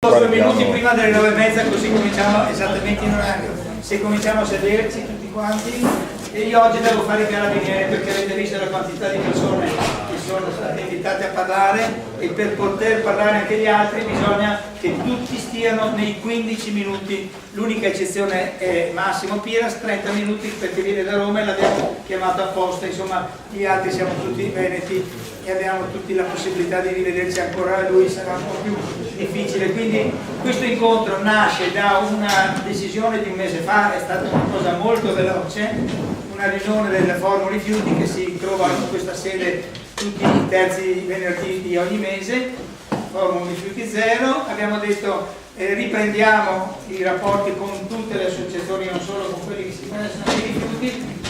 2 minuti prima delle 9:30, così cominciamo esattamente in orario. Se cominciamo a sederci tutti quanti, e io oggi devo fare i carabinieri perché avete visto la quantità di persone che sono state invitate a parlare, e per poter parlare anche gli altri bisogna che tutti stiano nei 15 minuti. L'unica eccezione è Massimo Piras, 30 minuti perché viene da Roma e l'abbiamo chiamato apposta. Insomma, gli altri siamo tutti veneti e abbiamo tutti la possibilità di rivederci ancora, lui sarà un po' più difficile. Quindi questo incontro nasce da una decisione di un mese fa, è stata una cosa molto veloce, una riunione del Forum Rifiuti che si trova in questa sede tutti i terzi venerdì di ogni mese, Forum Rifiuti Zero. Abbiamo detto riprendiamo i rapporti con tutte le associazioni, non solo con quelli che si interessano ai rifiuti,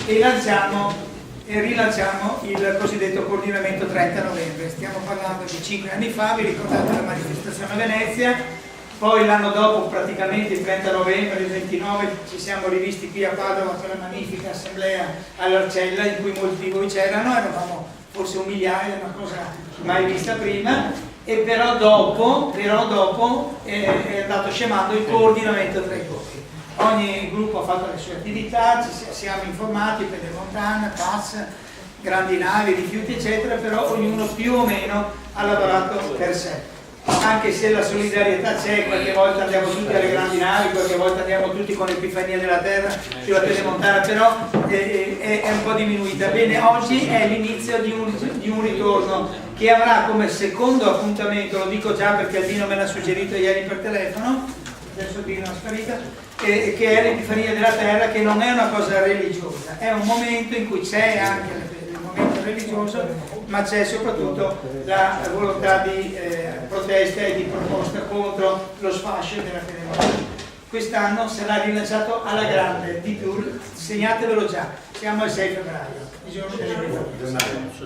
e rilanciamo il cosiddetto coordinamento 30 novembre. Stiamo parlando di 5 anni fa, vi ricordate la manifestazione a Venezia, poi l'anno dopo, praticamente il 30 novembre, il 29, ci siamo rivisti qui a Padova per la magnifica assemblea all'Arcella in cui molti di voi c'erano, eravamo forse 1 migliaio, una cosa mai vista prima, e però dopo è andato scemando il coordinamento tra i gruppi. Ogni gruppo ha fatto le sue attività, ci siamo informati, Pedemontana, TAS, grandi navi, rifiuti eccetera, però ognuno più o meno ha lavorato per sé. Anche se la solidarietà c'è, qualche volta andiamo tutti alle grandi navi, qualche volta andiamo tutti con l'Epifania della Terra sulla Pedemontana, però è un po' diminuita. Bene, oggi è l'inizio di un ritorno che avrà come secondo appuntamento, lo dico già perché Albino me l'ha suggerito ieri per telefono, adesso Albino è sparita, che è l'Epifania della Terra, che non è una cosa religiosa, è un momento in cui c'è anche il momento religioso, ma c'è soprattutto la volontà di protesta e di proposta contro lo sfascio della Pedemontana. Quest'anno sarà rilanciato alla grande, di più, segnatevelo già, siamo al 6 febbraio, il giorno delle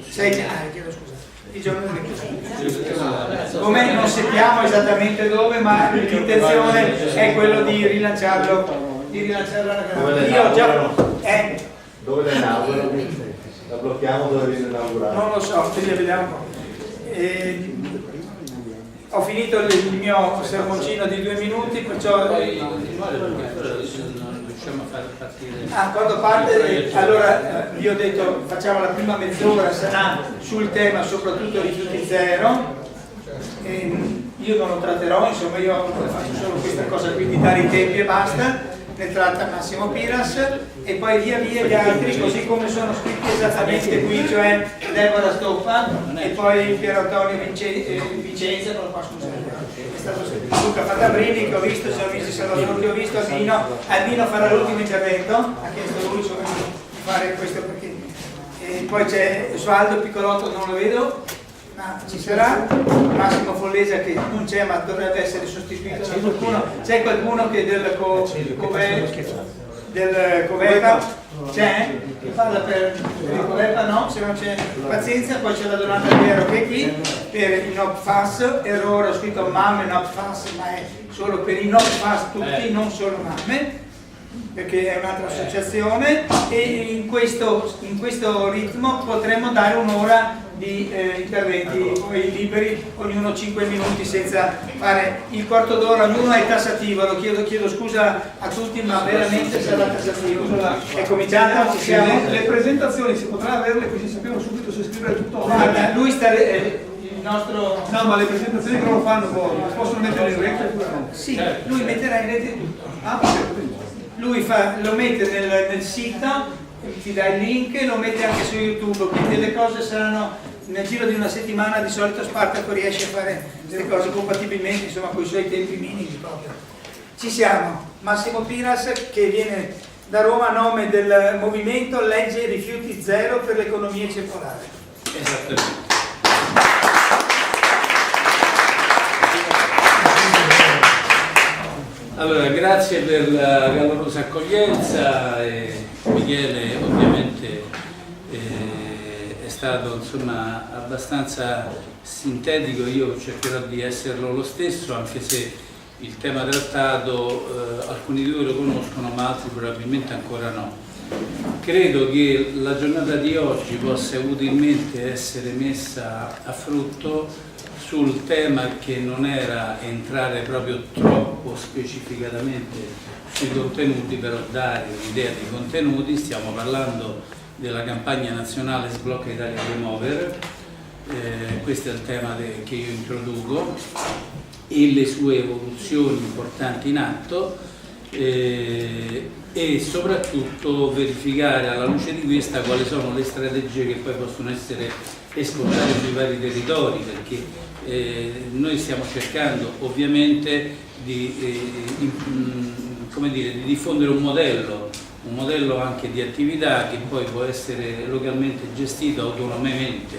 6 gennaio, chiedo scusa. Il giorno delle come non sappiamo esattamente dove, ma l'intenzione è quello di rilanciarlo alla grande. Io già dove la inaugurano? La blocchiamo dove viene inaugurata? Non lo so, quindi vediamo. Ho finito il mio sermoncino di 2 minuti, perciò quando parte, allora vi ho detto facciamo la prima mezz'ora, sarà sul tema soprattutto rifiuti zero. Io non lo tratterò, insomma io faccio solo questa cosa qui di dare i tempi e basta, ne tratta Massimo Piras, e poi via via gli altri così come sono scritti esattamente qui, cioè Deborah Stoppa e poi Pier Antonio Vicenza, non lo posso scusare, è stato Luca Fattabrini che ho visto, sono visti Salvatore che ho visto, Albino farà l'ultimo intervento, ha chiesto lui insomma, di fare questo perché poi c'è Osvaldo Piccolotto, non lo vedo, ma ci sarà Massimo Follesa che non c'è ma dovrebbe essere sostituito da qualcuno. C'è qualcuno che del Covepa c'è? Che parla per il Covepa? No, se non c'è pazienza. Poi c'è la Donata Piero che è qui per i NOPFAS, errore, ho scritto mamme NOPFAS, ma è solo per i NOPFAS tutti, non solo mamme, perché è un'altra associazione, e in questo ritmo potremo dare un'ora di interventi poi liberi, ognuno 5 minuti senza fare il quarto d'ora, ognuno è tassativo, lo chiedo scusa a tutti ma veramente sarà tassativo. È cominciato, ci siamo. Le presentazioni si potrà averle così sappiamo subito se scrivere tutto. Guarda, lui sta il nostro... No, ma le presentazioni che lo fanno poi, possono mettere in rete oppure no? Sì, lui metterà in rete tutto. Perfetto. Lui lo mette nel sito, ti dà il link, lo mette anche su YouTube, quindi le cose saranno nel giro di una settimana. Di solito Spartaco riesce a fare queste cose compatibilmente, insomma, con i suoi tempi minimi proprio. Ci siamo. Massimo Piras che viene da Roma a nome del movimento Legge Rifiuti Zero per l'economia circolare. Esattamente. Allora, grazie per la calorosa accoglienza. Michele ovviamente è stato insomma abbastanza sintetico, io cercherò di esserlo lo stesso, anche se il tema trattato alcuni di voi lo conoscono ma altri probabilmente ancora no. Credo che la giornata di oggi possa utilmente essere messa a frutto sul tema che non era entrare proprio troppo specificatamente sui contenuti, però dare un'idea di contenuti. Stiamo parlando della campagna nazionale Sblocca Italia Game Over, questo è il tema che io introduco, e le sue evoluzioni importanti in atto, e soprattutto verificare alla luce di questa quali sono le strategie che poi possono essere esclusive sui vari territori, perché noi stiamo cercando ovviamente di diffondere un modello anche di attività che poi può essere localmente gestito autonomamente.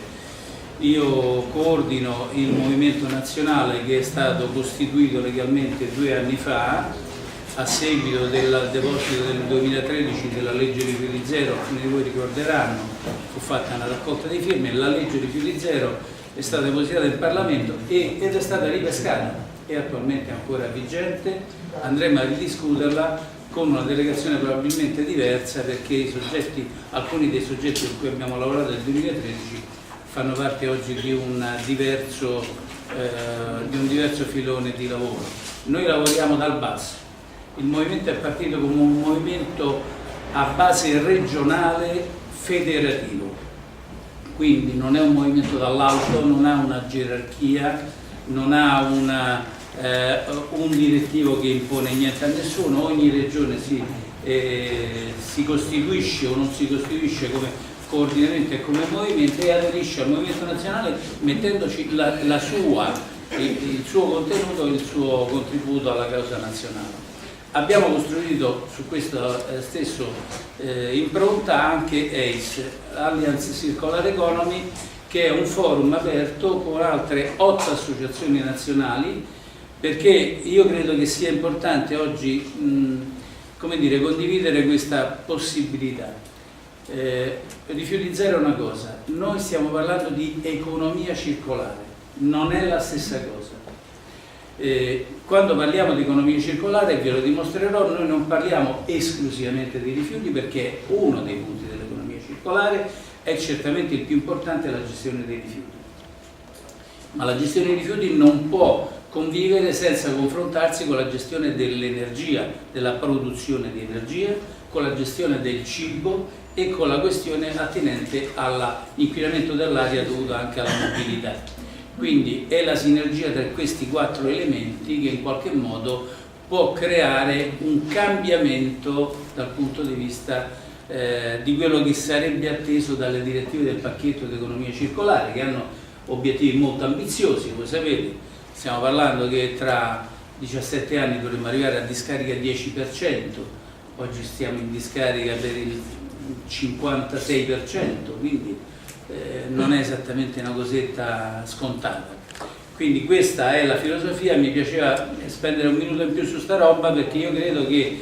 Io coordino il movimento nazionale che è stato costituito legalmente 2 anni fa a seguito del deposito del 2013 della legge rifiuti zero. Alcuni di voi ricorderanno, fu fatta una raccolta di firme, la legge rifiuti zero è stata depositata in Parlamento ed è stata ripescata, è attualmente ancora vigente. Andremo a ridiscuterla con una delegazione probabilmente diversa, perché alcuni dei soggetti con cui abbiamo lavorato nel 2013 fanno parte oggi di un diverso filone di lavoro. Noi lavoriamo dal basso. Il movimento è partito come un movimento a base regionale federativo, quindi non è un movimento dall'alto, non ha una gerarchia, non ha un direttivo che impone niente a nessuno. Ogni regione si costituisce o non si costituisce come coordinamento e come movimento e aderisce al movimento nazionale mettendoci il suo contenuto e il suo contributo alla causa nazionale. Abbiamo costruito su questo stesso impronta anche ACE, Alliance Circular Economy, che è un forum aperto con altre 8 associazioni nazionali, perché io credo che sia importante oggi condividere questa possibilità. Rifiuti zero è una cosa, noi stiamo parlando di economia circolare, non è la stessa cosa. Quando parliamo di economia circolare, ve lo dimostrerò, noi non parliamo esclusivamente di rifiuti, perché uno dei punti dell'economia circolare è certamente il più importante, la gestione dei rifiuti. Ma la gestione dei rifiuti non può convivere senza confrontarsi con la gestione dell'energia, della produzione di energia, con la gestione del cibo e con la questione attinente all'inquinamento dell'aria dovuto anche alla mobilità. Quindi è la sinergia tra questi 4 elementi che in qualche modo può creare un cambiamento dal punto di vista di quello che sarebbe atteso dalle direttive del pacchetto di economia circolare, che hanno obiettivi molto ambiziosi. Voi sapete, stiamo parlando che tra 17 anni dovremmo arrivare a discarica 10%, oggi stiamo in discarica per il 56%, quindi non è esattamente una cosetta scontata. Quindi questa è la filosofia. Mi piaceva spendere un minuto in più su sta roba, perché io credo che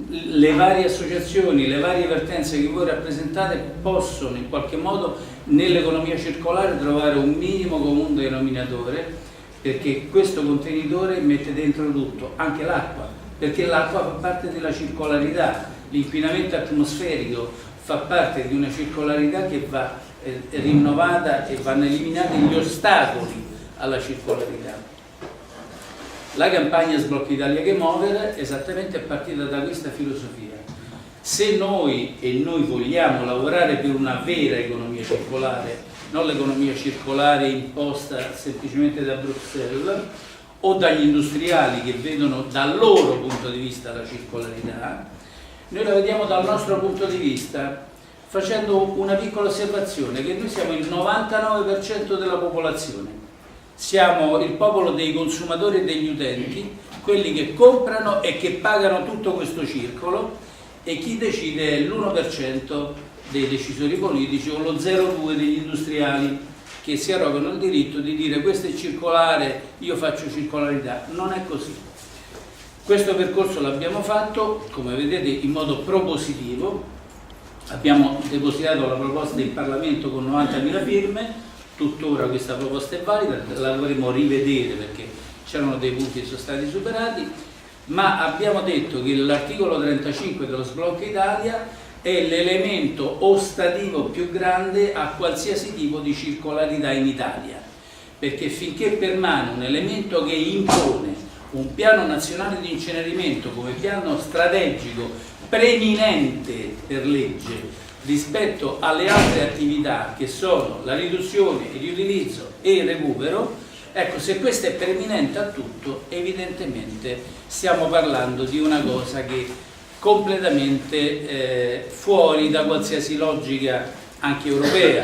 le varie associazioni, le varie vertenze che voi rappresentate possono in qualche modo nell'economia circolare trovare un minimo comune denominatore, perché questo contenitore mette dentro tutto, anche l'acqua, perché l'acqua fa parte della circolarità, l'inquinamento atmosferico fa parte di una circolarità che va rinnovata e vanno eliminati gli ostacoli alla circolarità. La campagna Sblocca Italia Game Over esattamente è partita da questa filosofia. Se noi vogliamo lavorare per una vera economia circolare, non l'economia circolare imposta semplicemente da Bruxelles o dagli industriali che vedono dal loro punto di vista la circolarità, noi la vediamo dal nostro punto di vista, facendo una piccola osservazione, che noi siamo il 99% della popolazione, siamo il popolo dei consumatori e degli utenti, quelli che comprano e che pagano tutto questo circolo, e chi decide è l'1% dei decisori politici o lo 0,2% degli industriali che si arrogano il diritto di dire questo è circolare, io faccio circolarità. Non è così. Questo percorso l'abbiamo fatto, come vedete, in modo propositivo. Abbiamo depositato la proposta in Parlamento con 90.000 firme, tuttora questa proposta è valida, la dovremo rivedere perché c'erano dei punti che sono stati superati, ma abbiamo detto che l'articolo 35 dello Sblocca Italia è l'elemento ostativo più grande a qualsiasi tipo di circolarità in Italia, perché finché permane un elemento che impone un piano nazionale di incenerimento come piano strategico preminente per legge rispetto alle altre attività che sono la riduzione, il riutilizzo e il recupero, ecco, se questo è preminente a tutto, evidentemente stiamo parlando di una cosa che è completamente fuori da qualsiasi logica anche europea.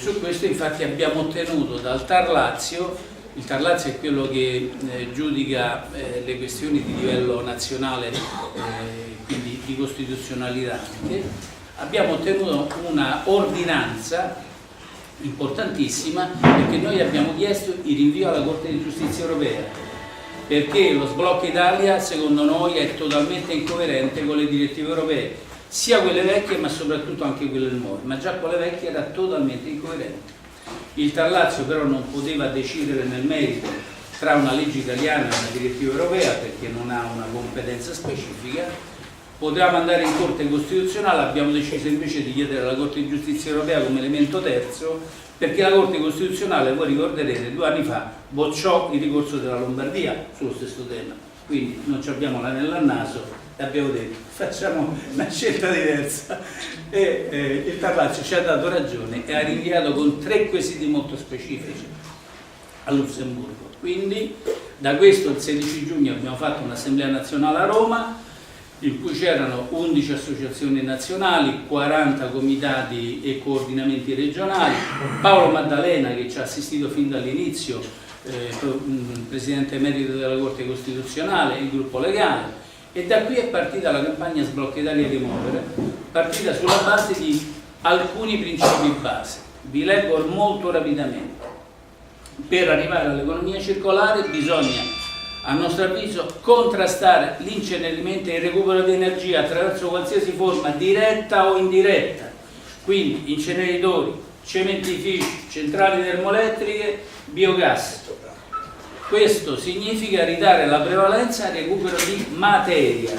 Su questo infatti abbiamo ottenuto dal TAR Lazio. Il TAR Lazio è quello che giudica le questioni di livello nazionale, quindi di costituzionalità anche. Abbiamo ottenuto una ordinanza importantissima perché noi abbiamo chiesto il rinvio alla Corte di Giustizia Europea, perché lo sblocca Italia secondo noi è totalmente incoerente con le direttive europee, sia quelle vecchie ma soprattutto anche quelle nuove, ma già quelle vecchie era totalmente incoerente. Il TAR Lazio però non poteva decidere nel merito tra una legge italiana e una direttiva europea perché non ha una competenza specifica. Potevamo andare in Corte Costituzionale, abbiamo deciso invece di chiedere alla Corte di Giustizia Europea come elemento terzo, perché la Corte Costituzionale, voi ricorderete, 2 anni fa bocciò il ricorso della Lombardia sullo stesso tema, quindi non ci abbiamo l'anello al naso e abbiamo detto facciamo una scelta diversa e il TAR Lazio ci ha dato ragione e ha rinviato con 3 quesiti molto specifici a Lussemburgo. Quindi da questo il 16 giugno abbiamo fatto un'assemblea nazionale a Roma in cui c'erano 11 associazioni nazionali, 40 comitati e coordinamenti regionali, Paolo Maddalena che ci ha assistito fin dall'inizio, presidente emerito della Corte Costituzionale, il gruppo legale, e da qui è partita la campagna Sblocca Italia Rimuovere, partita sulla base di alcuni principi base. Vi leggo molto rapidamente. Per arrivare all'economia circolare bisogna, a nostro avviso, contrastare l'incenerimento e il recupero di energia attraverso qualsiasi forma diretta o indiretta, quindi inceneritori, cementifici, centrali termoelettriche, biogas. Questo significa ridare la prevalenza al recupero di materia.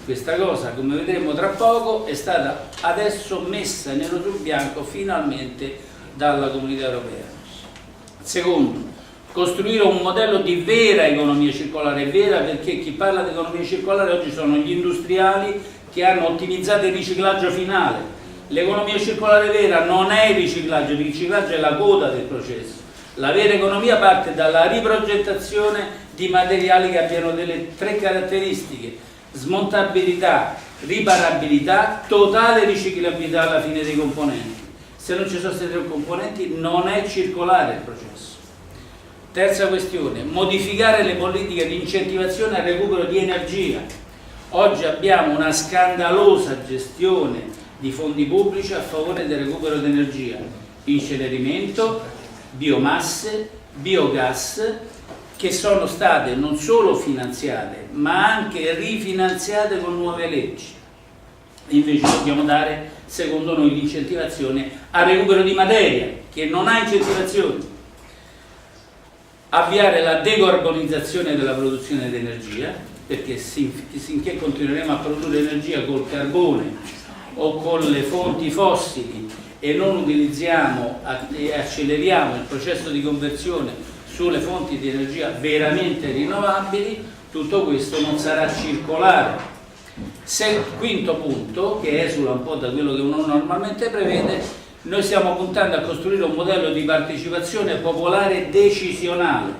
Questa cosa, come vedremo tra poco, è stata adesso messa nero su bianco finalmente dalla Comunità Europea. Secondo, costruire un modello di vera economia circolare, vera perché chi parla di economia circolare oggi sono gli industriali che hanno ottimizzato il riciclaggio finale. L'economia circolare vera non è il riciclaggio è la coda del processo. La vera economia parte dalla riprogettazione di materiali che abbiano delle 3 caratteristiche: smontabilità, riparabilità, totale riciclabilità alla fine dei componenti. Se non ci sono questi 3 componenti non è circolare il processo. Terza questione, modificare le politiche di incentivazione al recupero di energia. Oggi abbiamo una scandalosa gestione di fondi pubblici a favore del recupero di energia, incenerimento, biomasse, biogas, che sono state non solo finanziate ma anche rifinanziate con nuove leggi. Invece dobbiamo dare, secondo noi, l'incentivazione al recupero di materia che non ha incentivazioni. Avviare la decarbonizzazione della produzione di energia, perché finché continueremo a produrre energia col carbone o con le fonti fossili e non utilizziamo e acceleriamo il processo di conversione sulle fonti di energia veramente rinnovabili, tutto questo non sarà circolare. Quinto punto, che esula un po' da quello che uno normalmente prevede, noi stiamo puntando a costruire un modello di partecipazione popolare decisionale,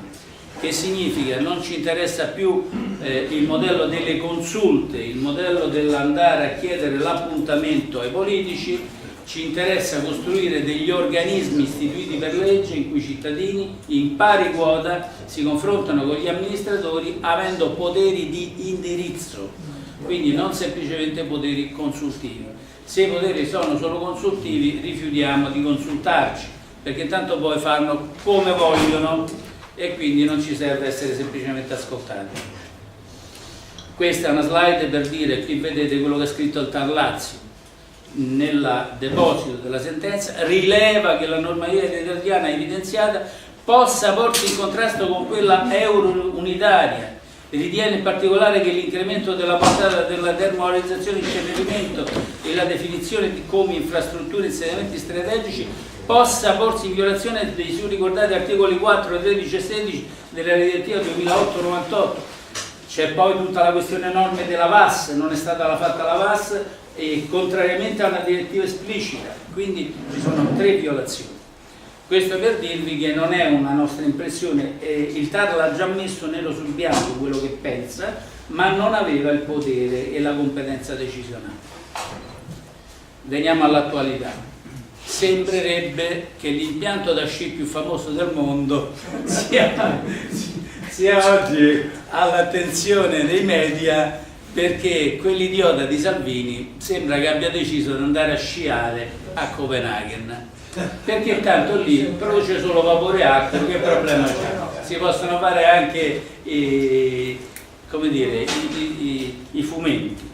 che significa non ci interessa più il modello delle consulte, il modello dell'andare a chiedere l'appuntamento ai politici, ci interessa costruire degli organismi istituiti per legge in cui i cittadini in pari quota si confrontano con gli amministratori avendo poteri di indirizzo, quindi non semplicemente poteri consultivi. Se i poteri sono solo consultivi rifiutiamo di consultarci, perché tanto poi fanno come vogliono e quindi non ci serve essere semplicemente ascoltati. Questa è una slide per dire, qui vedete quello che ha scritto il TAR Lazio nel deposito della sentenza, rileva che la normativa italiana evidenziata possa porsi in contrasto con quella euro unitaria. Ritiene in particolare che l'incremento della portata della termovalorizzazione e incenerimento e la definizione di come infrastrutture e insediamenti strategici possa porsi in violazione dei ricordati articoli 4, 13 e 16 della direttiva 2008-98. C'è poi tutta la questione norme della VAS, non è stata fatta la VAS e contrariamente a una direttiva esplicita, quindi ci sono 3 violazioni. Questo per dirvi che non è una nostra impressione, il TAR l'ha già messo nero sul bianco quello che pensa, ma non aveva il potere e la competenza decisionale. Veniamo all'attualità. Sembrerebbe che l'impianto da sci più famoso del mondo sia oggi all'attenzione dei media, perché quell'idiota di Salvini sembra che abbia deciso di andare a sciare a Copenaghen, perché tanto lì produce solo vapore acqueo, che problema c'è? Si possono fare anche come dire, i fumenti.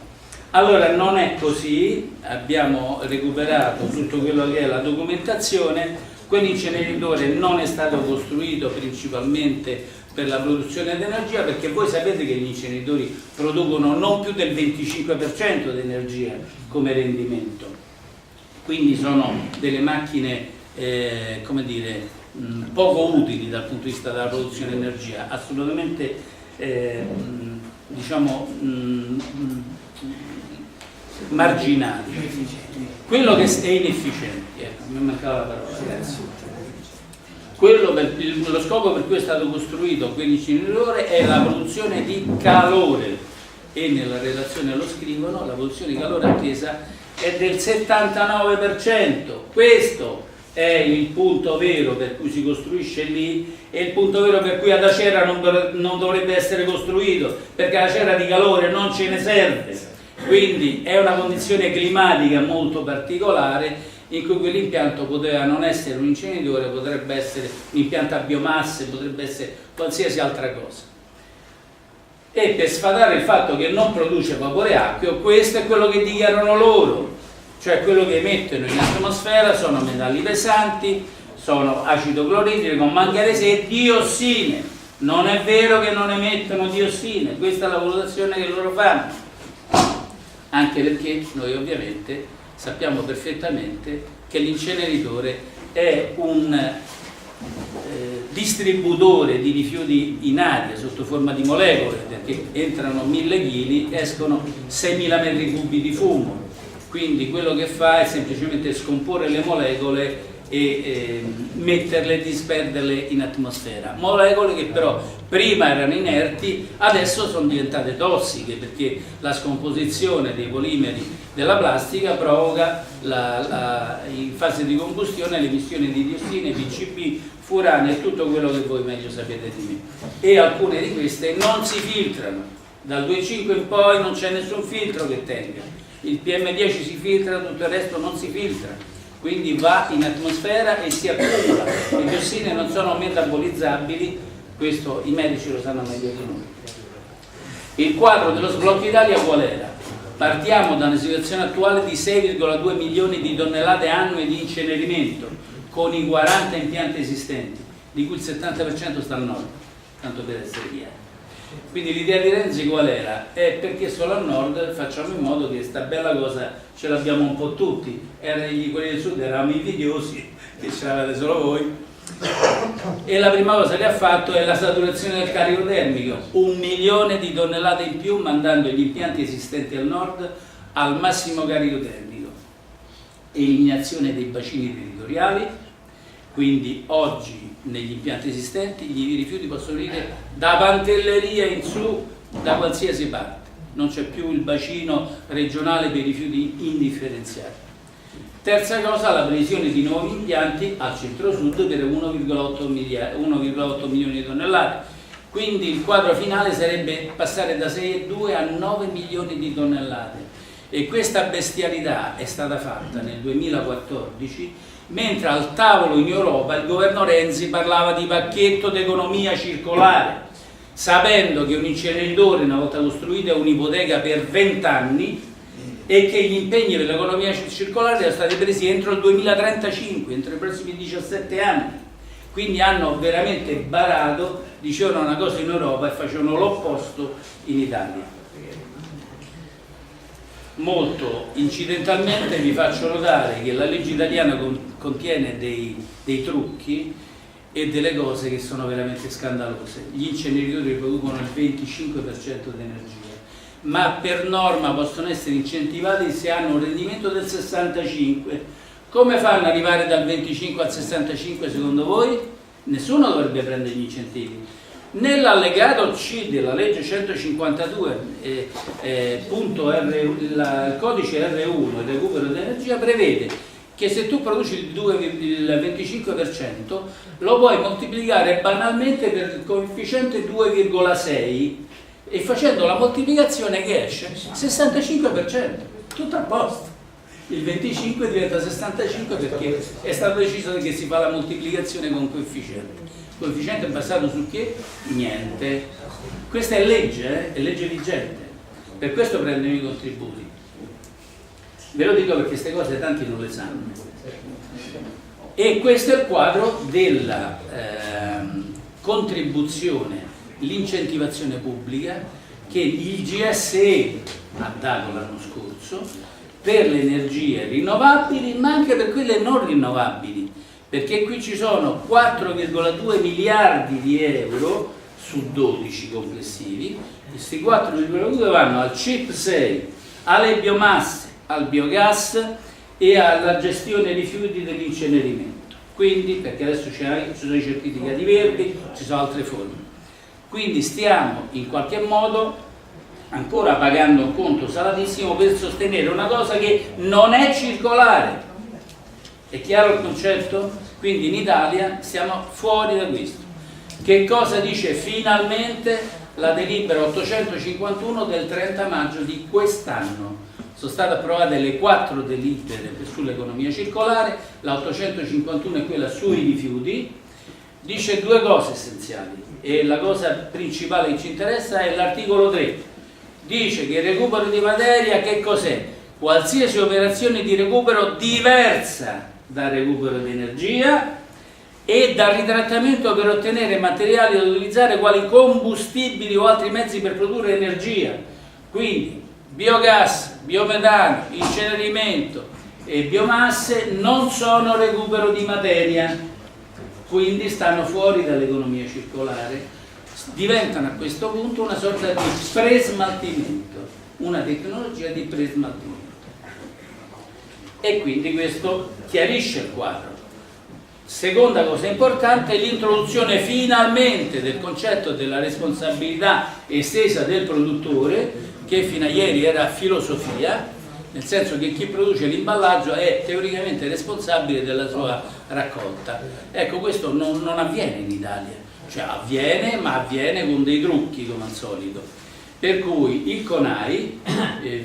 Allora non è così, abbiamo recuperato tutto quello che è la documentazione. Quell'inceneritore non è stato costruito principalmente per la produzione di energia, perché voi sapete che gli inceneritori producono non più del 25% di energia come rendimento, quindi sono delle macchine come dire, poco utili dal punto di vista della produzione di energia, assolutamente diciamo marginali. Quello che è inefficiente, mi mancava la parola. Lo scopo per cui è stato costruito quell'inceneritore è la produzione di calore, e nella relazione lo scrivono, la produzione di calore attesa è del 79%. Questo è il punto vero per cui si costruisce lì, e il punto vero per cui ad Acera non dovrebbe essere costruito, perché Acera di calore non ce ne serve. Quindi è una condizione climatica molto particolare, in cui quell'impianto poteva non essere un inceneritore, potrebbe essere un impianto a biomasse, potrebbe essere qualsiasi altra cosa. E per sfatare il fatto che non produce vapore acqueo, questo è quello che dichiarano loro, cioè quello che emettono in atmosfera sono metalli pesanti, sono acido cloridrico, manganese e diossine. Non è vero che non emettono diossine, questa è la valutazione che loro fanno, anche perché noi ovviamente sappiamo perfettamente che l'inceneritore è un distributore di rifiuti in aria sotto forma di molecole, perché entrano 1000 kg, escono 6000 metri cubi di fumo. Quindi quello che fa è semplicemente scomporre le molecole e metterle, disperderle in atmosfera. Molecole che però prima erano inerti, adesso sono diventate tossiche, perché la scomposizione dei polimeri della plastica provoca in fase di combustione l'emissione di diossine, PCB, furani e tutto quello che voi meglio sapete di me. E alcune di queste non si filtrano, dal 2,5 in poi non c'è nessun filtro che tenga. Il PM10 si filtra, tutto il resto non si filtra, quindi va in atmosfera e si accumula. Le diossine non sono metabolizzabili, questo i medici lo sanno meglio di noi. Il quadro dello sblocco Italia qual era? Partiamo da una situazione attuale di 6,2 milioni di tonnellate annue di incenerimento, con i 40 impianti esistenti, di cui il 70% sta al nord, tanto per essere chiari. Quindi l'idea di Renzi qual era? È perché solo al nord facciamo in modo che sta bella cosa ce l'abbiamo un po' tutti, quelli del sud eravamo invidiosi, che ce l'avete solo voi, e la prima cosa che ha fatto è la saturazione del carico termico, 1 milione di tonnellate in più, mandando gli impianti esistenti al nord al massimo carico termico, eliminazione dei bacini territoriali. Quindi oggi negli impianti esistenti i rifiuti possono venire da Pantelleria in su, da qualsiasi parte, non c'è più il bacino regionale per i rifiuti indifferenziati. Terza cosa, la previsione di nuovi impianti al centro-sud per 1,8 milioni di tonnellate, quindi il quadro finale sarebbe passare da 6,2 a 9 milioni di tonnellate, e questa bestialità è stata fatta nel 2014, mentre al tavolo in Europa il governo Renzi parlava di pacchetto d'economia circolare, sapendo che un inceneritore una volta costruito è un'ipoteca per 20 anni e che gli impegni per l'economia circolare sono stati presi entro il 2035, entro i prossimi 17 anni. Quindi hanno veramente barato, dicevano una cosa in Europa e facevano l'opposto in Italia. molto incidentalmente vi faccio notare che la legge italiana contiene dei trucchi e delle cose che sono veramente scandalose. Gli inceneritori producono il 25% di energia, ma per norma possono essere incentivati se hanno un rendimento del 65%. Come fanno ad arrivare dal 25 al 65 secondo voi? Nessuno dovrebbe prendere gli incentivi. Nell'allegato C della legge 152, il codice R1, il recupero d'energia, prevede che se tu produci il 25% lo puoi moltiplicare banalmente per il coefficiente 2,6 e facendo la moltiplicazione che esce 65%, tutto a posto. Il 25 diventa 65 perché è stato deciso che si fa la moltiplicazione con coefficiente. Il coefficiente è basato su che? Niente. Questa è legge vigente, per questo prendono i contributi. Ve lo dico perché queste cose tanti non le sanno. E questo è il quadro della contribuzione, l'incentivazione pubblica che il GSE ha dato l'anno scorso per le energie rinnovabili, ma anche per quelle non rinnovabili, perché qui ci sono 4,2 miliardi di euro su 12 complessivi. Questi 4,2 vanno al CIP6, alle biomasse, al biogas e alla gestione rifiuti dell'incenerimento. Quindi, perché adesso ci sono i certificati verdi, ci sono altre forme. Quindi stiamo in qualche modo ancora pagando un conto salatissimo per sostenere una cosa che non è circolare. È chiaro il concetto? Quindi in Italia siamo fuori da questo. Che cosa dice finalmente la delibera 851 del 30 maggio di quest'anno? Sono state approvate le 4 delibere sull'economia circolare, la 851 è quella sui rifiuti, dice due cose essenziali e la cosa principale che ci interessa è l'articolo 3. Dice che il recupero di materia che cos'è? Qualsiasi operazione di recupero diversa dal recupero di energia e dal ritrattamento per ottenere materiali da utilizzare quali combustibili o altri mezzi per produrre energia. Quindi biogas, biometano, incenerimento e biomasse non sono recupero di materia, quindi stanno fuori dall'economia circolare. Diventano a questo punto una sorta di presmaltimento, una tecnologia di presmaltimento. E quindi questo chiarisce il quadro. Seconda cosa importante, l'introduzione finalmente del concetto della responsabilità estesa del produttore, che fino a ieri era filosofia, nel senso che chi produce l'imballaggio è teoricamente responsabile della sua raccolta. Ecco, questo non avviene in Italia. Cioè avviene, ma avviene con dei trucchi come al solito. Per cui il CONAI,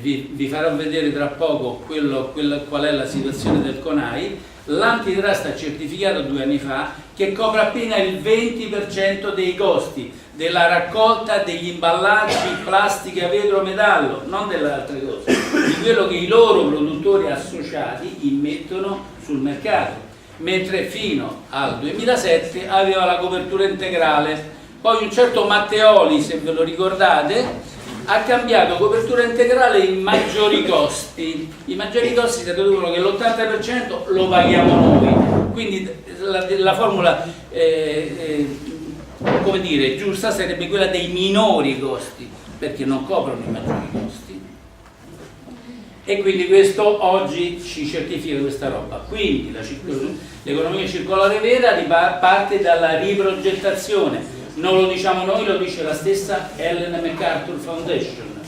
vi farò vedere tra poco qual è la situazione del CONAI, l'antitrust ha certificato 2 anni fa che copre appena il 20% dei costi della raccolta degli imballaggi plastica, vetro, metallo, non delle altre cose, di quello che i loro produttori associati immettono sul mercato. Mentre fino al 2007 aveva la copertura integrale. Poi un certo Matteoli, se ve lo ricordate, ha cambiato copertura integrale in maggiori costi. I maggiori costi si traducono che l'80% lo paghiamo noi, quindi la formula come dire, giusta sarebbe quella dei minori costi, perché non coprono i maggiori costi. E quindi questo oggi ci certifica questa roba. Quindi l'economia circolare vera parte dalla riprogettazione, non lo diciamo noi, lo dice la stessa Ellen MacArthur Foundation,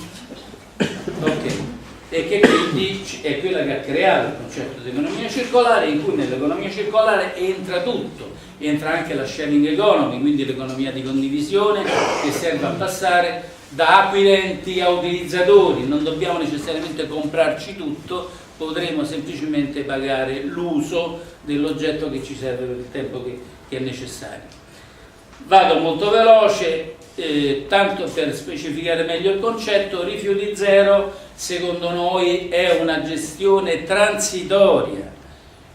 okay. E che quindi è quella che ha creato il concetto di economia circolare, in cui nell'economia circolare entra tutto, entra anche la sharing economy, quindi l'economia di condivisione che serve a passare da acquirenti a utilizzatori. Non dobbiamo necessariamente comprarci tutto, potremo semplicemente pagare l'uso dell'oggetto che ci serve per il tempo che è necessario. Vado molto veloce, tanto per specificare meglio il concetto. Rifiuti zero secondo noi è una gestione transitoria,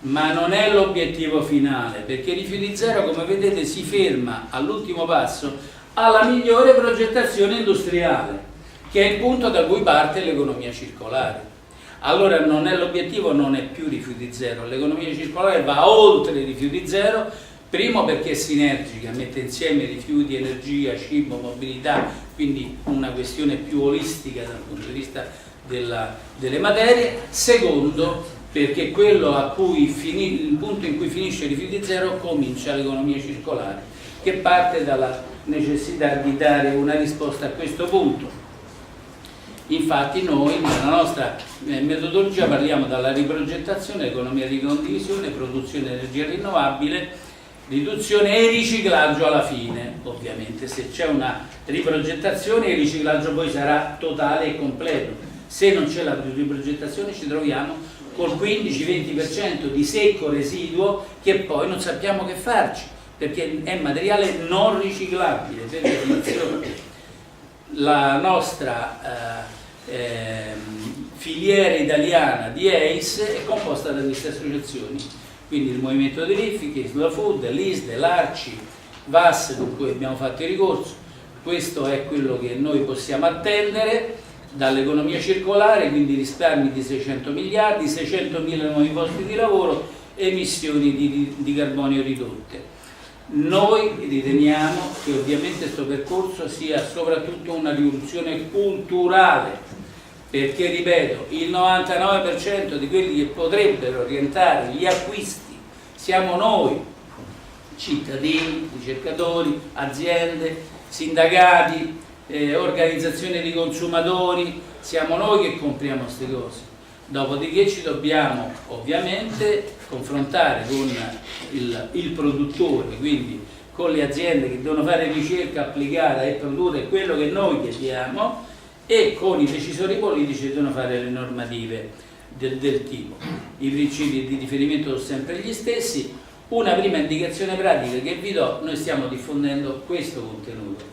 ma non è l'obiettivo finale, perché rifiuti zero, come vedete, si ferma all'ultimo passo alla migliore progettazione industriale, che è il punto da cui parte l'economia circolare. allora l'obiettivo non è più rifiuti zero, l'economia circolare va oltre i rifiuti zero, primo perché è sinergica, mette insieme rifiuti, energia, cibo, mobilità, quindi una questione più olistica dal punto di vista delle materie, secondo perché quello il punto in cui finisce i rifiuti zero comincia l'economia circolare, che parte dalla necessità di dare una risposta a questo punto. Infatti noi nella nostra metodologia parliamo dalla riprogettazione, economia di condivisione, produzione di energia rinnovabile, riduzione e riciclaggio alla fine. Ovviamente se c'è una riprogettazione il riciclaggio poi sarà totale e completo, se non c'è la riprogettazione ci troviamo col 15-20% di secco residuo che poi non sappiamo che farci, perché è materiale non riciclabile. Per definizione la nostra filiera italiana di ACE è composta da queste associazioni, quindi il Movimento dei Rifiuti, Slow Food, l'ISDE, l'ARCI, VAS, con cui abbiamo fatto il ricorso. Questo è quello che noi possiamo attendere dall'economia circolare, quindi risparmi di 600 miliardi, 600.000 nuovi posti di lavoro, emissioni di carbonio ridotte. Noi riteniamo che ovviamente questo percorso sia soprattutto una rivoluzione culturale, perché ripeto, il 99% di quelli che potrebbero orientare gli acquisti siamo noi, cittadini, ricercatori, aziende, sindacati, organizzazioni di consumatori, siamo noi che compriamo queste cose. Dopodiché ci dobbiamo ovviamente confrontare con il produttore, quindi con le aziende che devono fare ricerca applicata e produrre quello che noi chiediamo, e con i decisori politici che devono fare le normative del tipo. I principi di riferimento sono sempre gli stessi. Una prima indicazione pratica che vi do: noi stiamo diffondendo questo contenuto.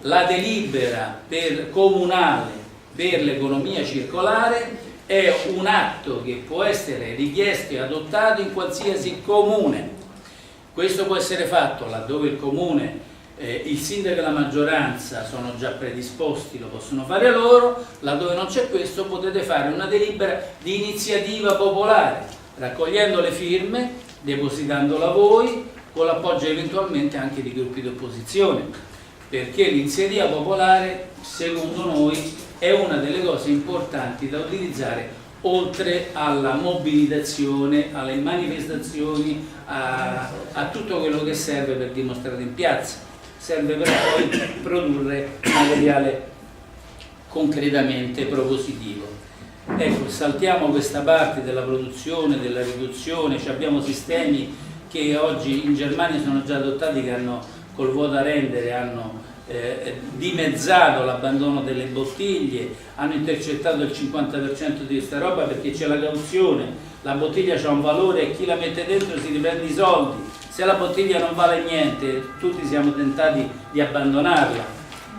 La delibera comunale per l'economia circolare è un atto che può essere richiesto e adottato in qualsiasi comune. Questo può essere fatto laddove il comune, il sindaco e la maggioranza sono già predisposti, lo possono fare loro. Laddove non c'è questo, potete fare una delibera di iniziativa popolare, raccogliendo le firme, depositandola voi, con l'appoggio eventualmente anche di gruppi di opposizione, perché l'iniziativa popolare, secondo noi, è una delle cose importanti da utilizzare oltre alla mobilitazione, alle manifestazioni, a tutto quello che serve per dimostrare in piazza. Serve per poi produrre materiale concretamente propositivo. Ecco, saltiamo questa parte della produzione, della riduzione. Abbiamo sistemi che oggi in Germania sono già adottati, che hanno col vuoto a rendere hanno dimezzato l'abbandono delle bottiglie, hanno intercettato il 50% di questa roba perché c'è la cauzione, la bottiglia ha un valore e chi la mette dentro si riprende i soldi. Se la bottiglia non vale niente, tutti siamo tentati di abbandonarla.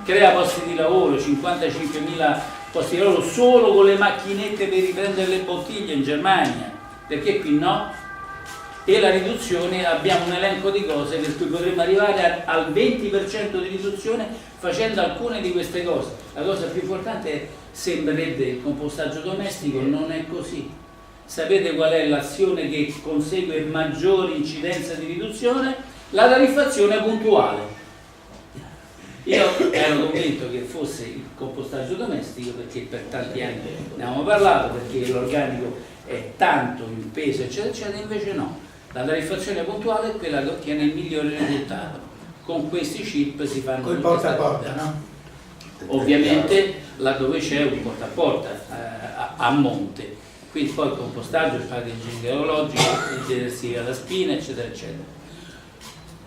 Crea posti di lavoro, 55.000 posti di lavoro solo con le macchinette per riprendere le bottiglie in Germania, perché qui no? E la riduzione, abbiamo un elenco di cose per cui potremmo arrivare al 20% di riduzione facendo alcune di queste cose. La cosa più importante sembrerebbe il compostaggio domestico, non è così. Sapete qual è l'azione che consegue maggiore incidenza di riduzione? La tariffazione puntuale. Io ero convinto che fosse il compostaggio domestico, perché per tanti anni ne avevamo parlato, perché l'organico è tanto in peso eccetera eccetera, invece no. La tariffazione puntuale è quella che ottiene il migliore risultato. Con questi chip si fanno col porta a porta, no? Ovviamente laddove c'è un porta a porta a monte, quindi poi il compostaggio, il packaging ecologico, il detersivo alla spina eccetera eccetera.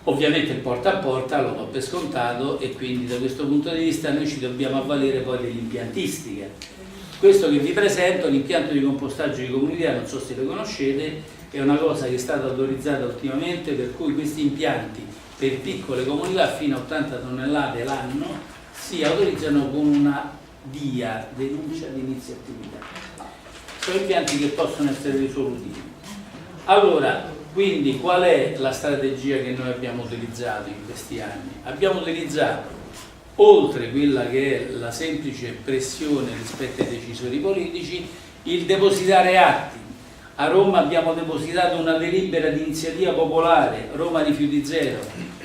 Ovviamente il porta a porta lo do per scontato, e quindi da questo punto di vista noi ci dobbiamo avvalere poi dell'impiantistica. Questo che vi presento, l'impianto di compostaggio di comunità, non so se lo conoscete, è una cosa che è stata autorizzata ultimamente, per cui questi impianti per piccole comunità fino a 80 tonnellate l'anno si autorizzano con una DIA, denuncia di inizio attività. Sono impianti che possono essere risolutivi. Allora, quindi qual è la strategia che noi abbiamo utilizzato in questi anni? Abbiamo utilizzato, oltre quella che è la semplice pressione rispetto ai decisori politici, il depositare atti. A Roma abbiamo depositato una delibera di iniziativa popolare, Roma Rifiuti Zero,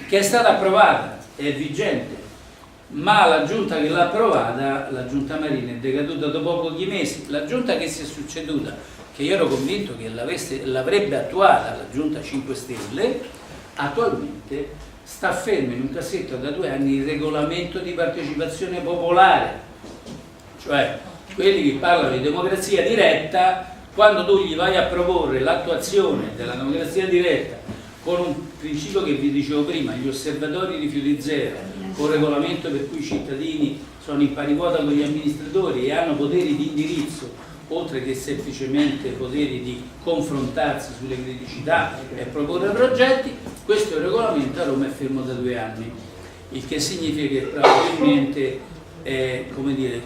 che è stata approvata, è vigente, ma la giunta che l'ha approvata, la giunta Marini, è decaduta dopo pochi mesi. La giunta che si è succeduta, che io ero convinto che l'avrebbe attuata la giunta 5 Stelle, attualmente sta fermo in un cassetto da 2 anni il regolamento di partecipazione popolare, cioè quelli che parlano di democrazia diretta. Quando tu gli vai a proporre l'attuazione della democrazia diretta con un principio che vi dicevo prima, gli osservatori rifiuti zero, con un regolamento per cui i cittadini sono in pari quota con gli amministratori e hanno poteri di indirizzo, oltre che semplicemente poteri di confrontarsi sulle criticità e proporre progetti, questo regolamento a Roma è fermo da 2 anni, il che significa che probabilmente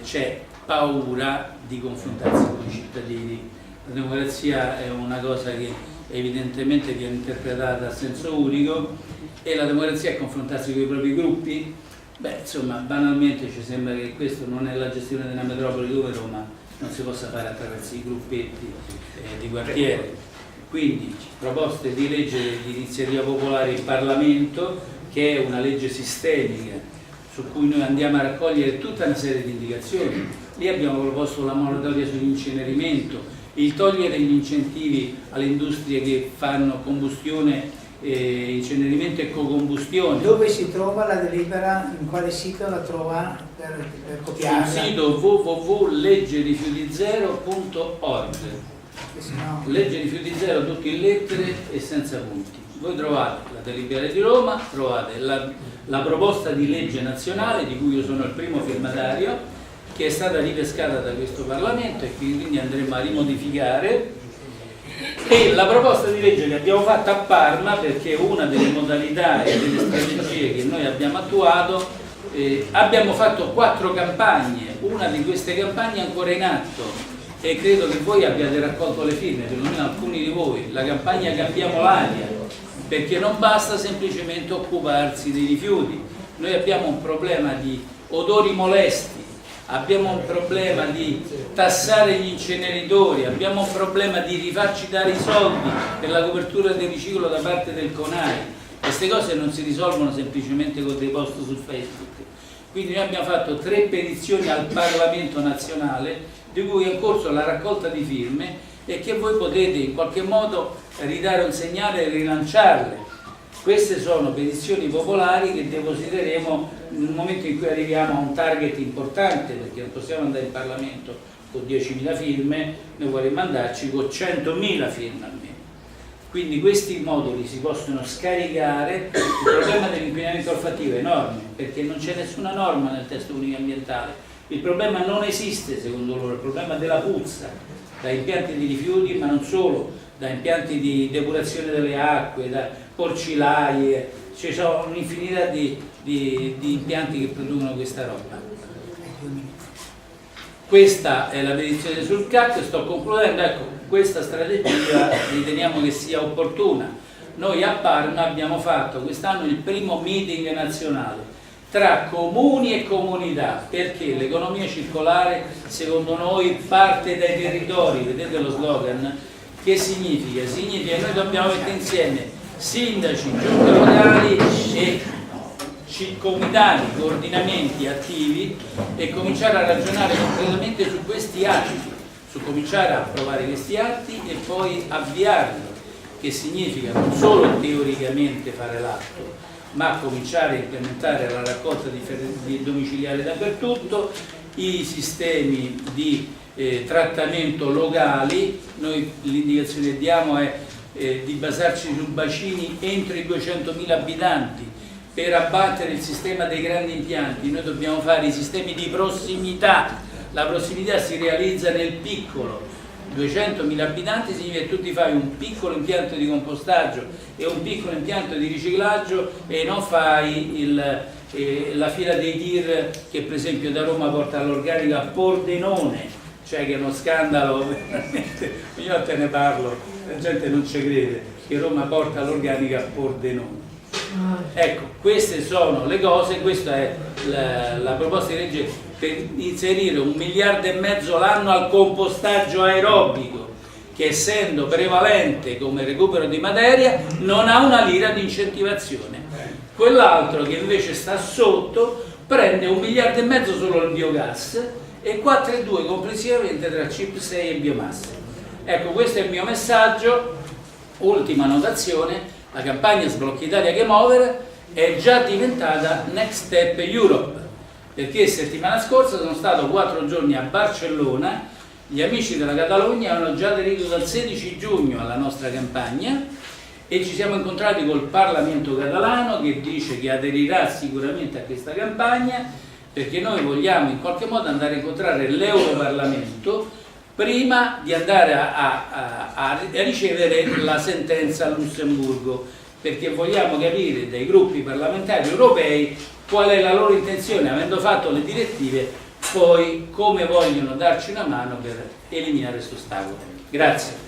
c'è paura di confrontarsi con i cittadini. La democrazia è una cosa che evidentemente viene interpretata a senso unico, e la democrazia è confrontarsi con i propri gruppi. Beh, insomma, banalmente ci sembra che questo non è la gestione della metropoli, dove Roma non si possa fare attraverso i gruppetti di quartiere. Quindi proposte di legge di iniziativa popolare in Parlamento, che è una legge sistemica su cui noi andiamo a raccogliere tutta una serie di indicazioni. Lì abbiamo proposto la moratoria sull'incenerimento, il togliere gli incentivi alle industrie che fanno combustione, incenerimento e co-combustione. Dove si trova la delibera? In quale sito la trova per copiarla? Sul sito www.leggerifiutizero.org. Legge Rifiuti Zero, tutto in lettere e senza punti. Voi trovate la delibera di Roma, trovate la proposta di legge nazionale, di cui io sono il primo firmatario, che è stata ripescata da questo Parlamento e che quindi andremo a rimodificare, e la proposta di legge che abbiamo fatto a Parma, perché una delle modalità e delle strategie che noi abbiamo attuato, abbiamo fatto 4 campagne, una di queste campagne è ancora in atto e credo che voi abbiate raccolto le firme, perlomeno alcuni di voi, la campagna Cambiamo l'aria, perché non basta semplicemente occuparsi dei rifiuti. Noi abbiamo un problema di odori molesti, abbiamo un problema di tassare gli inceneritori, abbiamo un problema di rifarci dare i soldi per la copertura del riciclo da parte del CONAI. Queste cose non si risolvono semplicemente con dei post su Facebook. Quindi noi abbiamo fatto 3 petizioni al Parlamento nazionale, di cui è in corso la raccolta di firme, e che voi potete in qualche modo ridare un segnale e rilanciarle. Queste sono petizioni popolari che depositeremo nel momento in cui arriviamo a un target importante, perché non possiamo andare in Parlamento con 10.000 firme, noi vorremmo andarci con 100.000 firme almeno. Quindi questi moduli si possono scaricare. Il problema dell'inquinamento olfattivo è enorme, perché non c'è nessuna norma nel testo unico ambientale. Il problema non esiste secondo loro, il problema della puzza, da impianti di rifiuti, ma non solo, da impianti di depurazione delle acque, da porcilaie, ci sono un'infinità di impianti che producono questa roba. Questa è la petizione sul CAC, sto concludendo. Ecco, questa strategia riteniamo che sia opportuna. Noi a Parma abbiamo fatto quest'anno il primo meeting nazionale tra comuni e comunità, perché l'economia circolare secondo noi parte dai territori. Vedete lo slogan? Che significa? Significa che noi dobbiamo mettere insieme sindaci, giunte locali e comitati, coordinamenti attivi, e cominciare a ragionare concretamente su questi atti, su cominciare a approvare questi atti e poi avviarli, che significa non solo teoricamente fare l'atto, ma cominciare a implementare la raccolta di domiciliare dappertutto, i sistemi di trattamento locali. Noi l'indicazione che diamo è di basarci su bacini entro i 200.000 abitanti. Per abbattere il sistema dei grandi impianti noi dobbiamo fare i sistemi di prossimità. La prossimità si realizza nel piccolo. 200.000 abitanti significa che tu ti fai un piccolo impianto di compostaggio e un piccolo impianto di riciclaggio, e non fai la fila dei tir che per esempio da Roma porta all'organico a Pordenone, cioè che è uno scandalo veramente. Ogni volta ne parlo, la gente non ci crede che Roma porta all'organico a Pordenone. Ecco, queste sono le cose, questa è la proposta di legge per inserire 1,5 miliardi l'anno al compostaggio aerobico, che essendo prevalente come recupero di materia non ha una lira di incentivazione. Quell'altro che invece sta sotto prende 1,5 miliardi solo il biogas e 4,2 complessivamente tra CIP6 e biomasse. Ecco, questo è il mio messaggio. Ultima notazione: la campagna Sblocca Italia che muovere è già diventata Next Step Europe, perché settimana scorsa sono stato 4 giorni a Barcellona. Gli amici della Catalogna hanno già aderito dal 16 giugno alla nostra campagna e ci siamo incontrati col Parlamento catalano, che dice che aderirà sicuramente a questa campagna, perché noi vogliamo in qualche modo andare a incontrare l'Europarlamento prima di andare a ricevere la sentenza a Lussemburgo, perché vogliamo capire dai gruppi parlamentari europei qual è la loro intenzione, avendo fatto le direttive, poi come vogliono darci una mano per eliminare questo ostacolo. Grazie.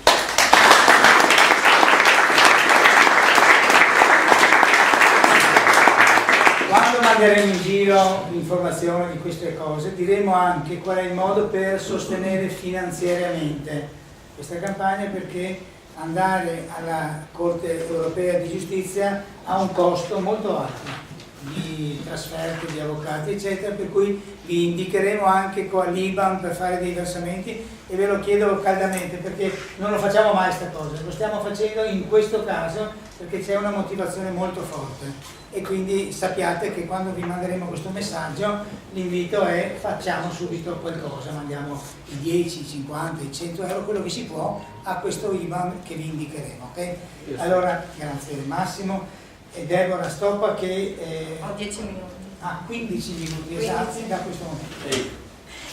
Quando manderemo in giro l'informazione di queste cose, diremo anche qual è il modo per sostenere finanziariamente questa campagna, perché andare alla Corte Europea di Giustizia ha un costo molto alto di trasferte, di avvocati eccetera, per cui vi indicheremo anche con l'IBAN per fare dei versamenti, e ve lo chiedo caldamente perché non lo facciamo mai questa cosa, lo stiamo facendo in questo caso perché c'è una motivazione molto forte, e quindi sappiate che quando vi manderemo questo messaggio l'invito è: facciamo subito qualcosa, mandiamo i 10, i 50, i 100 euro, quello che si può, a questo IBAN che vi indicheremo, ok? Allora, grazie Massimo. E Deborah Stoppa che... Ho 10 minuti. 15 minuti esatti da questo momento.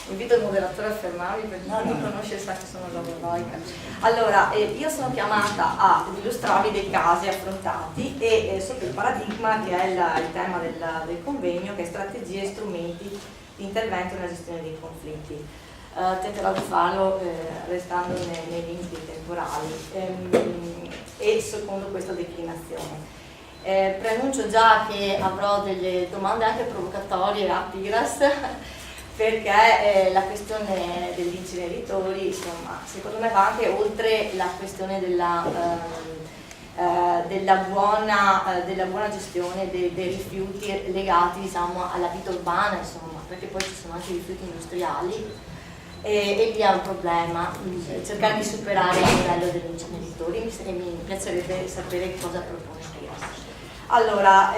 Invito il moderatore a fermarmi perché No. chi mi conosce sa che sono lavoratica. Allora, io sono chiamata a illustrarvi dei casi affrontati e sotto il paradigma che è il tema del convegno, che è strategie e strumenti di intervento nella gestione dei conflitti. Tenterò di farlo restando nei limiti temporali e secondo questa declinazione. Preannuncio già che avrò delle domande anche provocatorie a Piras, perché la questione degli inceneritori, insomma, secondo me va anche oltre la questione della buona gestione dei rifiuti legati, diciamo, alla vita urbana, insomma, perché poi ci sono anche i rifiuti industriali e lì è un problema cercare di superare il livello degli inceneritori, e mi piacerebbe sapere cosa propone Piras. Allora,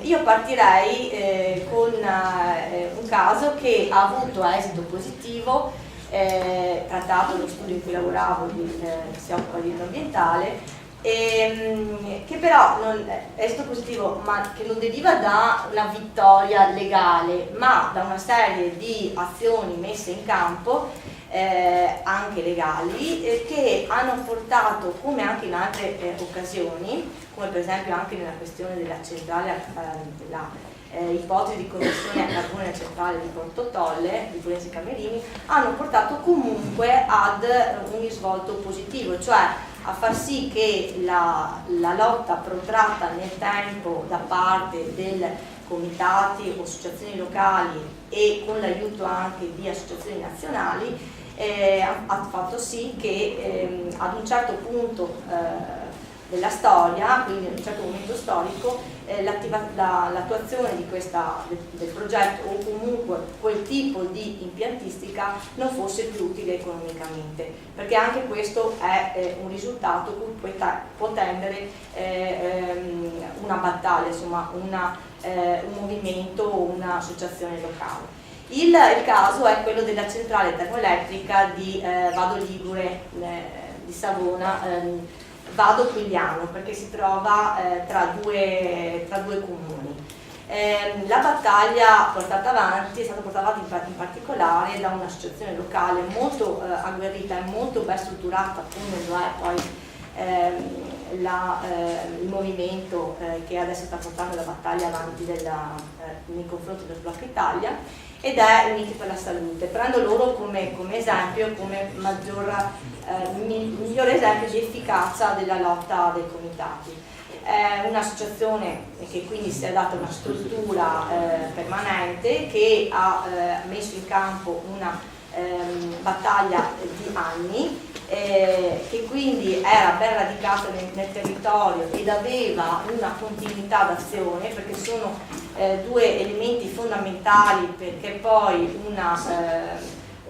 io partirei con un caso che ha avuto esito positivo, trattato nello studio in cui lavoravo, che si occupa di diritto ambientale, che però è esito positivo, ma che non deriva da una vittoria legale, ma da una serie di azioni messe in campo, anche legali, che hanno portato, come anche in altre occasioni, come per esempio anche nella questione della centrale, ipotesi di conversione a carbone nella centrale di Porto Tolle, di Pollenzi Camerini, hanno portato comunque ad un risvolto positivo, cioè a far sì che la lotta protratta nel tempo da parte dei comitati o associazioni locali e con l'aiuto anche di associazioni nazionali ha fatto sì che ad un certo punto della storia, quindi in un certo momento storico, l'attuazione del progetto o comunque quel tipo di impiantistica non fosse più utile economicamente, perché anche questo è un risultato cui può tendere una battaglia, insomma un movimento o un'associazione locale. Il caso è quello della centrale termoelettrica di Vado Ligure di Savona, Vado Quigliano, perché si trova tra due comuni. La battaglia portata avanti è stata portata avanti in particolare da un'associazione locale molto agguerrita e molto ben strutturata, come lo è poi il movimento che adesso sta portando la battaglia avanti nei confronti del Sblocca Italia, ed è Uniti per la Salute. Prendo loro come esempio, come migliore esempio di efficacia della lotta dei comitati. È un'associazione che quindi si è data una struttura permanente, che ha messo in campo una battaglia di anni, che quindi era ben radicata nel territorio ed aveva una continuità d'azione, perché sono due elementi fondamentali perché poi un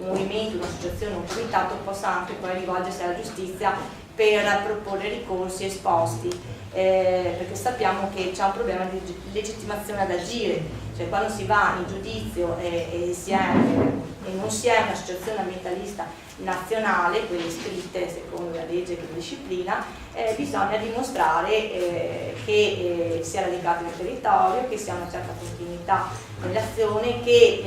movimento, un'associazione, un comitato possa anche poi rivolgersi alla giustizia per proporre ricorsi esposti, perché sappiamo che c'è un problema di legittimazione ad agire, cioè quando si va in giudizio e non si è un'associazione ambientalista nazionale, quelle iscritte secondo la legge che disciplina, bisogna dimostrare che sia radicato nel territorio, che sia una certa continuità nell'azione, che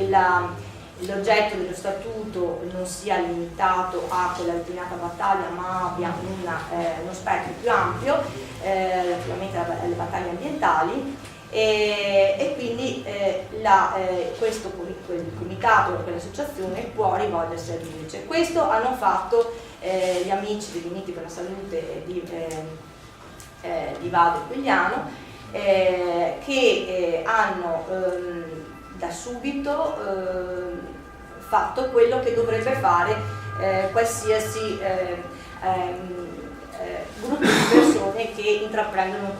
l'oggetto dello statuto non sia limitato a quella determinata battaglia, ma abbia uno spettro più ampio relativamente alle battaglie ambientali, e quindi questo comitato, quell'associazizione può rivolgersi al giudice. Questo hanno fatto gli amici degli Uniti per la Salute di Vado e Quigliano, che hanno da subito fatto quello che dovrebbe fare qualsiasi gruppo di persone che intraprendono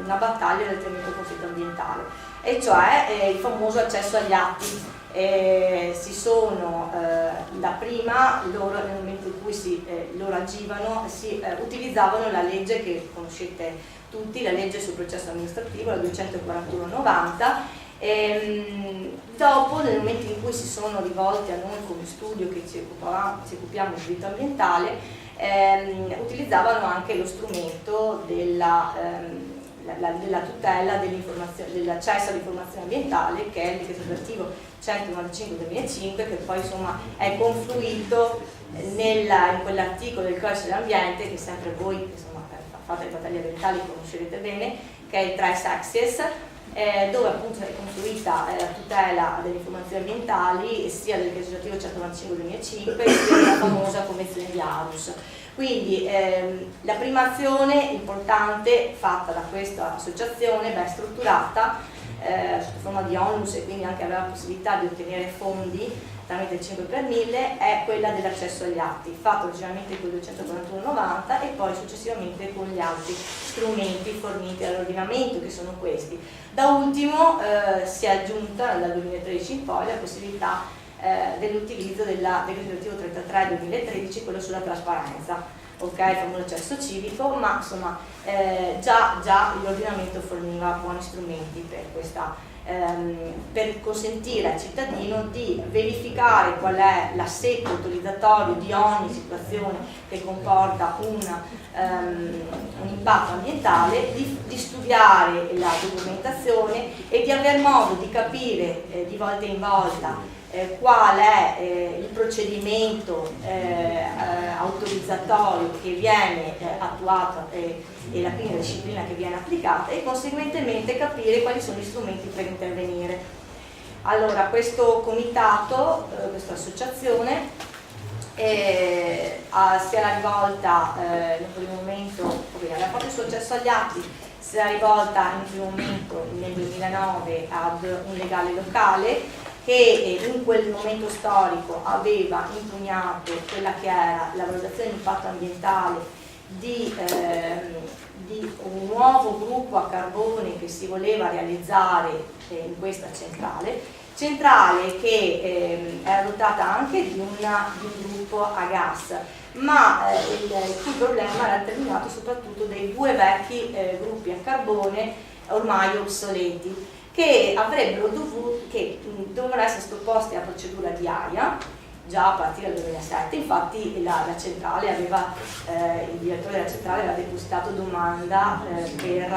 una battaglia del determinato conflitto ambientale, e cioè il famoso accesso agli atti. Dapprima loro, nel momento in cui loro agivano, utilizzavano la legge che conoscete tutti, la legge sul processo amministrativo, la 241/90. Dopo, nel momento in cui si sono rivolti a noi come studio che ci occupiamo di diritto ambientale, utilizzavano anche lo strumento della tutela dell'accesso all'informazione ambientale, che è il decreto attuativo 195/2005, che poi insomma è confluito in quell'articolo del codice dell'ambiente che sempre voi che insomma fate le battaglie ambientali conoscerete bene, che è il 3 Sexies, dove appunto è confluita la tutela delle informazioni ambientali sia del decreto legislativo 195/2005 sia della famosa convenzione di Aarhus. Quindi la prima azione importante fatta da questa associazione, ben strutturata, sotto forma di onlus, e quindi anche aveva la possibilità di ottenere fondi tramite il 5 per 1000, è quella dell'accesso agli atti, fatto originalmente con il 241/90 e poi successivamente con gli altri strumenti forniti dall'ordinamento, che sono questi. Da ultimo si è aggiunta dal 2013 in poi la possibilità dell'utilizzo del decreto legislativo 33/2013, quello sulla trasparenza, ok, il famoso accesso civico, ma insomma già l'ordinamento forniva buoni strumenti per questa per consentire al cittadino di verificare qual è l'assetto autorizzatorio di ogni situazione che comporta un impatto ambientale, di studiare la documentazione e di aver modo di capire di volta in volta qual è il procedimento autorizzatorio che viene attuato e la quindi la disciplina che viene applicata, e conseguentemente capire quali sono gli strumenti per intervenire. Allora, questo comitato, questa associazione si era rivolta in un primo momento, aveva fatto il suo accesso agli atti, si era rivolta in un primo momento nel 2009 ad un legale locale che in quel momento storico aveva impugnato quella che era la valutazione di impatto ambientale di un nuovo gruppo a carbone che si voleva realizzare in questa centrale che era dotata anche di un gruppo a gas, ma il cui problema era determinato soprattutto dai due vecchi gruppi a carbone ormai obsoleti, che dovevano essere sottoposti alla procedura di AIA già a partire dal 2007. Infatti la centrale il direttore della centrale aveva depositato domanda per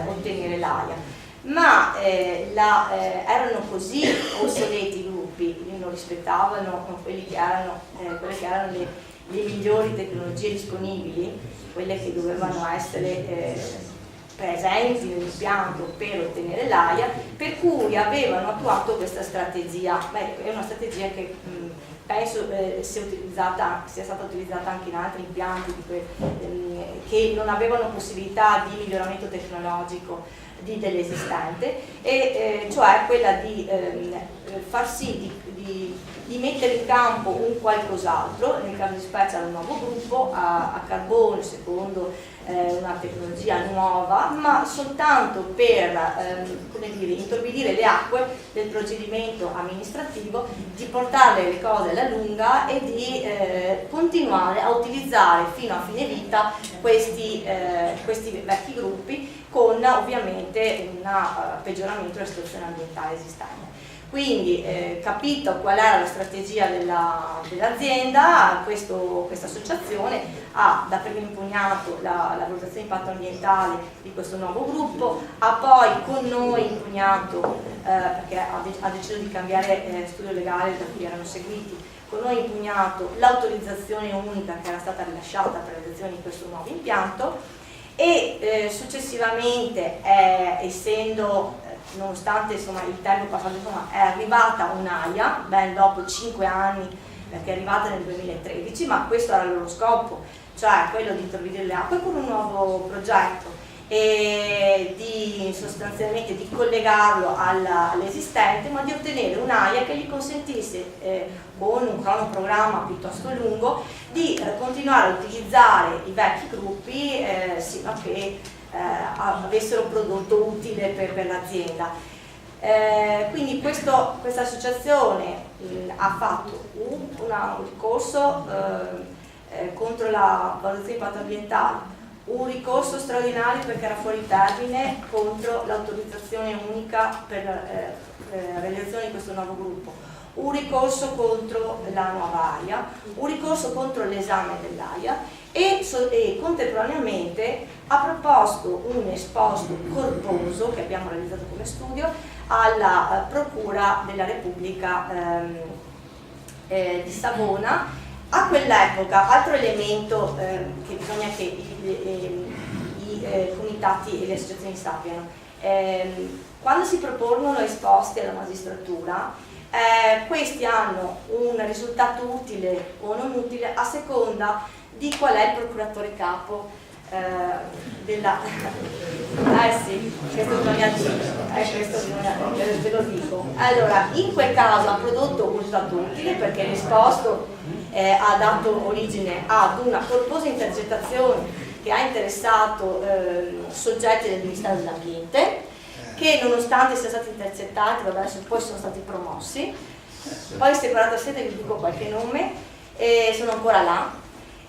ottenere l'AIA, ma erano così obsoleti i gruppi, non rispettavano quelle che erano le migliori tecnologie disponibili, quelle che dovevano essere presenti nell'impianto per ottenere l'AIA, per cui avevano attuato questa strategia. Beh, è una strategia che penso sia stata utilizzata anche in altri impianti che non avevano possibilità di miglioramento tecnologico dell'esistente, e cioè quella di far sì di mettere in campo un qualcos'altro, nel caso di specie un nuovo gruppo a carbone secondo una tecnologia nuova, ma soltanto per come dire, intorbidire le acque del procedimento amministrativo, di portare le cose alla lunga e di continuare a utilizzare fino a fine vita questi vecchi gruppi, con ovviamente un peggioramento della situazione ambientale esistente. Quindi, capito qual era la strategia dell'azienda, questa associazione ha dapprima impugnato la valutazione di impatto ambientale di questo nuovo gruppo, ha poi con noi impugnato, perché ha deciso di cambiare studio legale da cui erano seguiti, con noi impugnato l'autorizzazione unica che era stata rilasciata per la realizzazione di questo nuovo impianto, e successivamente, essendo nonostante insomma, il tempo passato, insomma, è arrivata un'AIA ben dopo 5 anni, perché è arrivata nel 2013, ma questo era il loro scopo, cioè quello di introducre le acque con un nuovo progetto e sostanzialmente di collegarlo all'esistente, ma di ottenere un'AIA che gli consentisse, con un cronoprogramma piuttosto lungo, di continuare a utilizzare i vecchi gruppi sino a che avessero prodotto utile per l'azienda. Quindi questa associazione ha fatto un ricorso contro la valutazione di impatto ambientale, un ricorso straordinario perché era fuori termine contro l'autorizzazione unica per la realizzazione di questo nuovo gruppo, un ricorso contro la nuova AIA, un ricorso contro l'esame dell'AIA e contemporaneamente ha proposto un esposto corposo che abbiamo realizzato come studio alla Procura della Repubblica di Savona. A quell'epoca, altro elemento che bisogna che i comitati e le associazioni sappiano, quando si propongono esposti alla magistratura, questi hanno un risultato utile o non utile a seconda di qual è il procuratore capo della... sì, questo bisogna dire, ve lo dico. Allora, in quel caso ha prodotto un risultato utile perché l'esposto ha dato origine ad una corposa intercettazione che ha interessato soggetti del Ministero dell'Ambiente, che nonostante siano stati intercettati, poi sono stati promossi, poi se guardate a sede vi dico qualche nome, sono ancora là.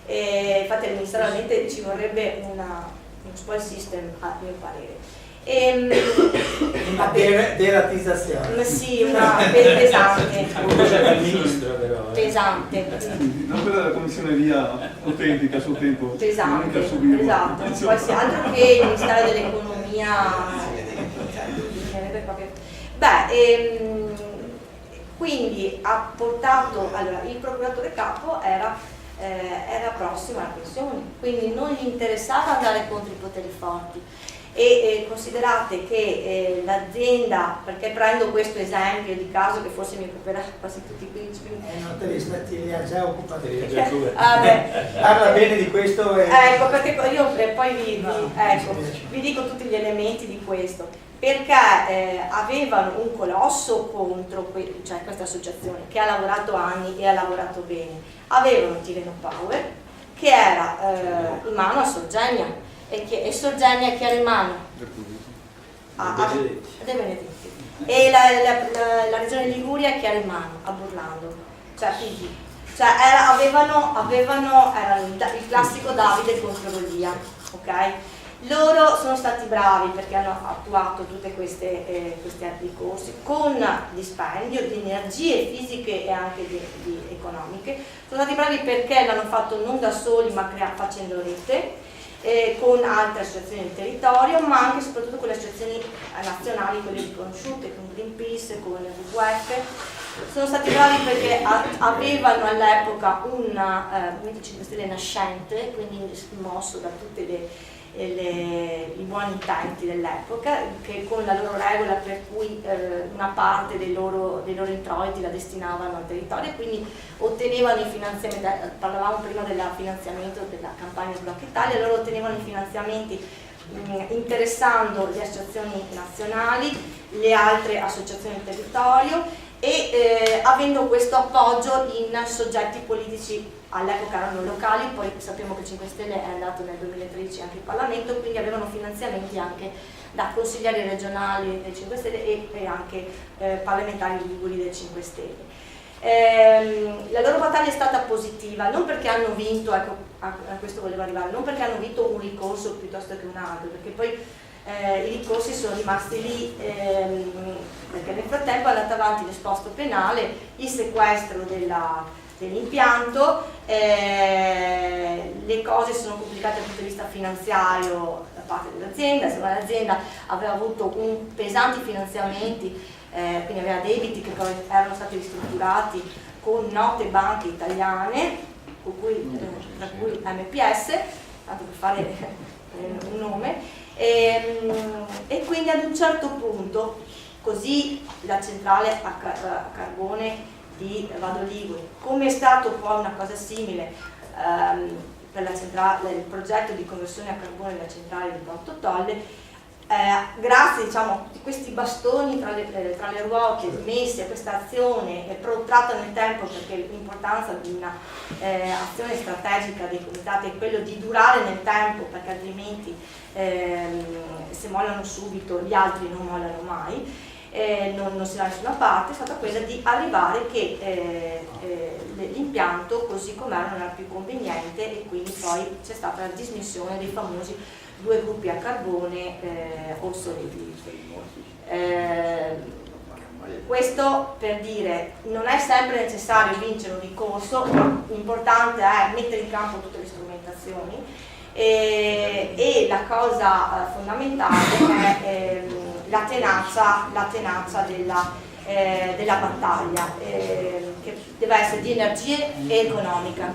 Infatti al Ministero dell'Ambiente ci vorrebbe uno spoil system a mio parere. Una deratizzazione. Sì, una pesante. Del ministro però. Pesante. Non quella della commissione via autentica a suo tempo. Pesante, esatto. Poi sì, altro che il Ministero dell'Economia. Quindi ha portato, allora il procuratore capo era prossimo alla pensione, quindi non gli interessava andare contro i poteri forti. E considerate che l'azienda, perché prendo questo esempio di caso che forse mi occuperà quasi tutti i 15 minuti. Non te li ha già occupati. Parla Parla bene di questo. Ecco, perché io poi vi dico tutti gli elementi di questo, perché avevano un colosso contro, cioè questa associazione che ha lavorato anni e ha lavorato bene, avevano Tirreno Power che era in mano a Sorgenia. E Sorgenia che era in mano Benedetti. De Benedetti, e la regione Liguria che era in mano a Burlando, cioè era il classico Davide contro Golia, ok? Loro sono stati bravi perché hanno attuato tutte questi ricorsi con dispendio di energie fisiche e anche di economiche. Sono stati bravi perché l'hanno fatto non da soli ma facendo rete con altre associazioni del territorio, ma anche e soprattutto con le associazioni nazionali, quelle riconosciute, con Greenpeace, con il WWF. Sono stati bravi perché avevano all'epoca un Movimento 5 Stelle nascente, quindi smosso da tutte i buoni intenti dell'epoca, che con la loro regola per cui una parte dei loro introiti la destinavano al territorio e quindi ottenevano i finanziamenti. Parlavamo prima del finanziamento della campagna Sblocca Italia, loro ottenevano i finanziamenti interessando le associazioni nazionali, le altre associazioni del territorio e avendo questo appoggio in soggetti politici all'epoca erano locali, poi sappiamo che 5 Stelle è andato nel 2013 anche in Parlamento, quindi avevano finanziamenti anche da consiglieri regionali del 5 Stelle e anche parlamentari liguri del 5 Stelle. La loro battaglia è stata positiva, non perché hanno vinto, ecco, a questo volevo arrivare, non perché hanno vinto un ricorso piuttosto che un altro, perché poi i ricorsi sono rimasti lì, perché nel frattempo è andato avanti l'esposto penale, il sequestro dell'impianto, le cose sono complicate dal punto di vista finanziario da parte dell'azienda, insomma l'azienda aveva avuto pesanti finanziamenti, quindi aveva debiti che poi erano stati ristrutturati con note banche italiane, tra cui MPS, tanto per fare un nome, e quindi ad un certo punto, così la centrale a carbone di Vado Ligure, come è stato poi una cosa simile per la centrale, il progetto di conversione a carbone della centrale di Porto Tolle, grazie a questi bastoni tra le ruote messi a questa azione protratta nel tempo, perché l'importanza di una azione strategica dei comitati è quello di durare nel tempo, perché altrimenti se mollano subito gli altri non mollano mai, non si va da nessuna parte. È stata quella di arrivare che l'impianto così com'era non era più conveniente e quindi poi c'è stata la dismissione dei famosi 2 gruppi a carbone obsoleti. Questo per dire, non è sempre necessario vincere un ricorso, l'importante è mettere in campo tutte le strumentazioni e la cosa fondamentale è la tenacia della battaglia, che deve essere di energie e economica.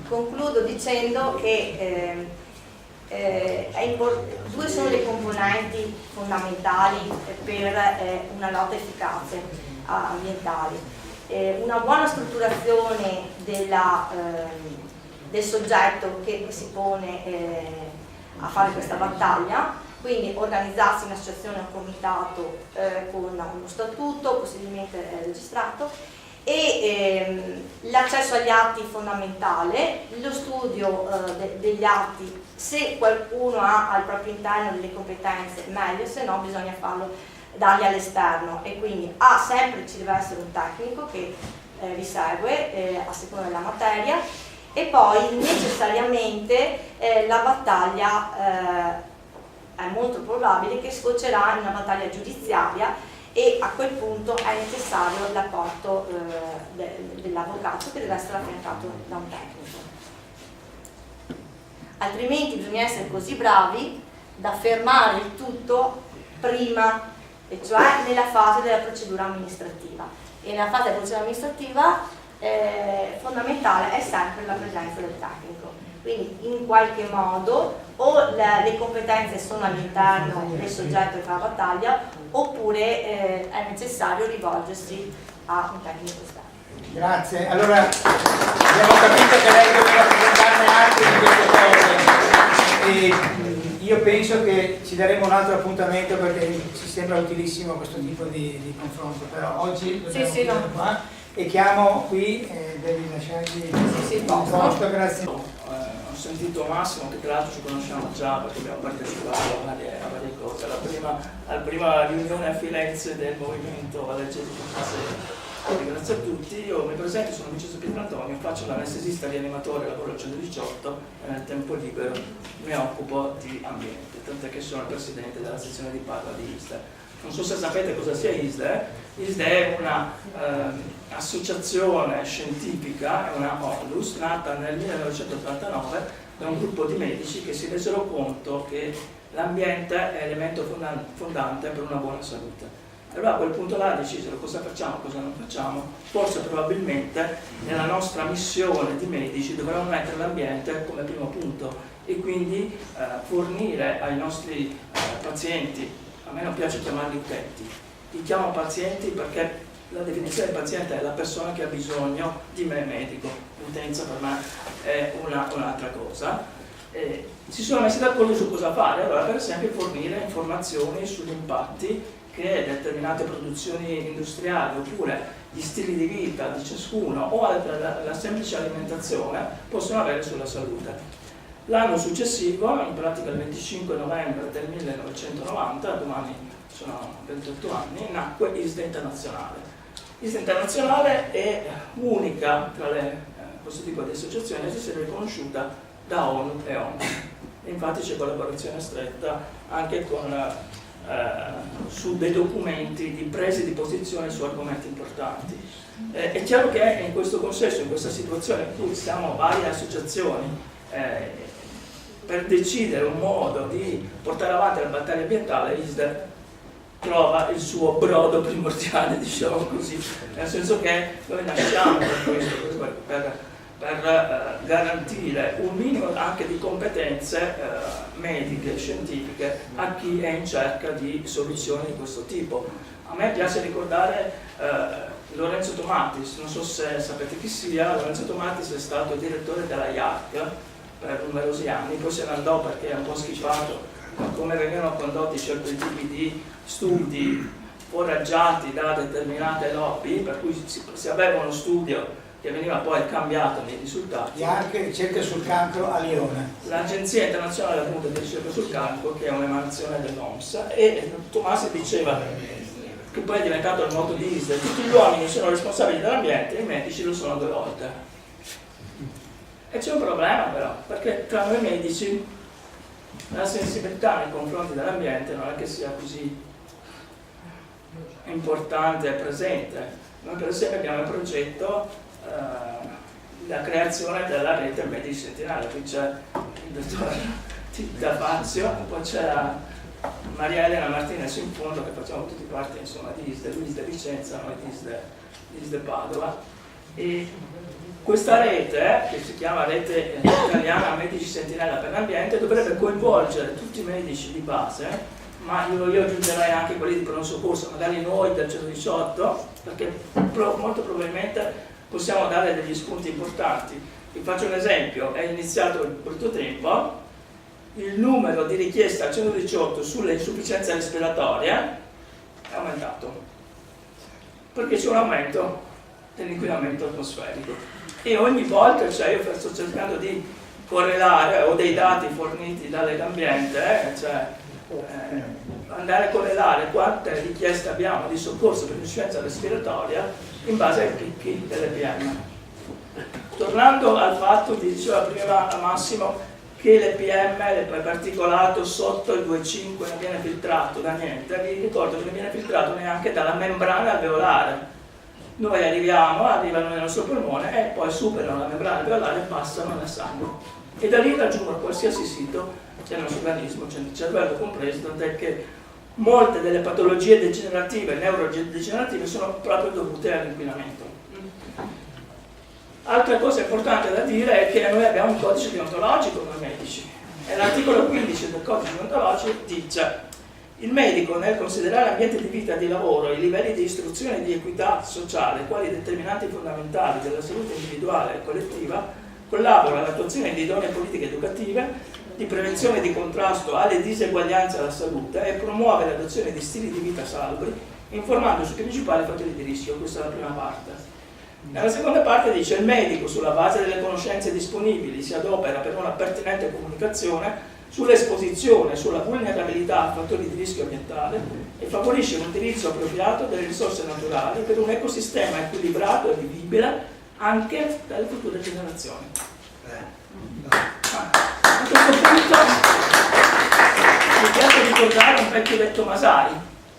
Concludo dicendo che due sono le componenti fondamentali per una lotta efficace ambientale. Una buona strutturazione del soggetto che si pone a fare questa battaglia, quindi organizzarsi in un'associazione o un comitato con uno statuto possibilmente registrato, e l'accesso agli atti fondamentale, lo studio degli atti, se qualcuno ha al proprio interno delle competenze meglio, se no bisogna darli all'esterno, e quindi sempre ci deve essere un tecnico che vi segue a seconda della materia, e poi necessariamente la battaglia è molto probabile che sfocerà in una battaglia giudiziaria, e a quel punto è necessario l'apporto dell'avvocato, che deve essere affiancato da un tecnico. Altrimenti bisogna essere così bravi da fermare il tutto prima, e cioè nella fase della procedura amministrativa. E nella fase della procedura amministrativa fondamentale è sempre la presenza del tecnico. Quindi in qualche modo o le competenze sono all'interno del soggetto che fa la battaglia, oppure è necessario rivolgersi a un tecnico esterno. Grazie. Allora abbiamo capito che lei deve rappresentarne anche di queste cose, e io penso che ci daremo un altro appuntamento, perché ci sembra utilissimo questo tipo di confronto, però oggi dobbiamo chiudere qua, e chiamo qui, devi lasciargli il posto. Grazie. Ho sentito Massimo, che tra l'altro ci conosciamo già perché abbiamo partecipato a varie cose, alla prima riunione a Firenze del movimento Valdese. Grazie a tutti, io mi presento, sono Vincenzo Pietrantonio, faccio l'anestesista rianimatore, lavoro al 118 e nel tempo libero mi occupo di ambiente, tant'è che sono il presidente della sezione di Padova di ISDE. Non so se sapete cosa sia ISDE. ISDE è una associazione scientifica, è una ONLUS, nata nel 1989 da un gruppo di medici che si resero conto che l'ambiente è elemento fondante per una buona salute. Allora a quel punto là decisero cosa facciamo, cosa non facciamo. Forse probabilmente nella nostra missione di medici dovremmo mettere l'ambiente come primo punto e quindi fornire ai nostri pazienti, a me non piace chiamarli utenti, li chiamo pazienti perché la definizione di paziente è la persona che ha bisogno di me medico, l'utenza per me è un'altra cosa. Si sono messi d'accordo su cosa fare, allora per esempio fornire informazioni sugli impatti che determinate produzioni industriali oppure gli stili di vita di ciascuno o la semplice alimentazione possono avere sulla salute. L'anno successivo, in pratica il 25 novembre del 1990, domani sono 28 anni, nacque ISDE Internazionale. ISDE Internazionale è unica tra questo tipo di associazioni ad essere riconosciuta da ONU e ONU. Infatti c'è collaborazione stretta anche su dei documenti di prese di posizione su argomenti importanti. È chiaro che in questo consesso, in questa situazione in cui siamo varie associazioni per decidere un modo di portare avanti la battaglia ambientale, ISDE trova il suo brodo primordiale, diciamo così, nel senso che noi nasciamo per questo, per garantire un minimo anche di competenze mediche, scientifiche a chi è in cerca di soluzioni di questo tipo. A me piace ricordare Lorenzo Tomatis, non so se sapete chi sia. Lorenzo Tomatis è stato direttore della IARC per numerosi anni, poi se ne andò perché è un po' schifato come venivano condotti certi tipi di studi foraggiati da determinate lobby, per cui si aveva uno studio che veniva poi cambiato nei risultati. IARC, ricerca sul cancro a Lione. L'Agenzia Internazionale appunto di Ricerca sul Cancro, che è un'emanazione dell'OMS, e Tomasi diceva, che poi è diventato il motto di ISDE, tutti gli uomini sono responsabili dell'ambiente, i medici lo sono 2 volte. E c'è un problema però, perché tra noi medici la sensibilità nei confronti dell'ambiente non è che sia così importante e presente. Noi per esempio abbiamo in progetto la creazione della rete Medici Sentinella. Qui c'è il dottor Titta Fazio, poi c'è Maria Elena Martinez in fondo, che facciamo tutti parte insomma di ISDE, lui ISDE Vicenza, noi di ISDE Padova. E questa rete, che si chiama Rete Italiana Medici Sentinella per l'Ambiente, dovrebbe coinvolgere tutti i medici di base, ma io aggiungerei anche quelli di pronto soccorso, magari noi del 118, perché molto probabilmente possiamo dare degli spunti importanti. Vi faccio un esempio: è iniziato il brutto tempo, il numero di richieste al 118 sulle insufficienze respiratorie è aumentato, perché c'è un aumento dell'inquinamento atmosferico. E ogni volta, cioè io sto cercando di correlare, ho dei dati forniti da Legambiente, andare a correlare quante richieste abbiamo di soccorso per insufficienza respiratoria in base ai picchi delle PM. Tornando al fatto, vi diceva prima Massimo, che le PM, il particolato sotto il 2,5 non viene filtrato da niente, vi ricordo che non viene filtrato neanche dalla membrana alveolare. Noi arrivano nel nostro polmone e poi superano la membrana alveolare e passano nel sangue. E da lì raggiungono qualsiasi sito del nostro organismo, cioè il cervello compreso, tant'è che molte delle patologie degenerative, neurodegenerative, sono proprio dovute all'inquinamento. Altra cosa importante da dire è che noi abbiamo un codice deontologico come medici, e l'articolo 15 del codice deontologico dice: il medico, nel considerare l'ambiente di vita e di lavoro e i livelli di istruzione e di equità sociale quali determinanti fondamentali della salute individuale e collettiva, collabora all'attuazione di idonee politiche educative, di prevenzione e di contrasto alle diseguaglianze alla salute e promuove l'adozione di stili di vita salubri, informando sui principali fattori di rischio. Questa è la prima parte. Nella seconda parte dice: il medico, sulla base delle conoscenze disponibili, si adopera per una pertinente comunicazione sull'esposizione e sulla vulnerabilità a fattori di rischio ambientale e favorisce un utilizzo appropriato delle risorse naturali per un ecosistema equilibrato e vivibile anche dalle future generazioni. A questo punto mi piace ricordare un vecchio detto Masai.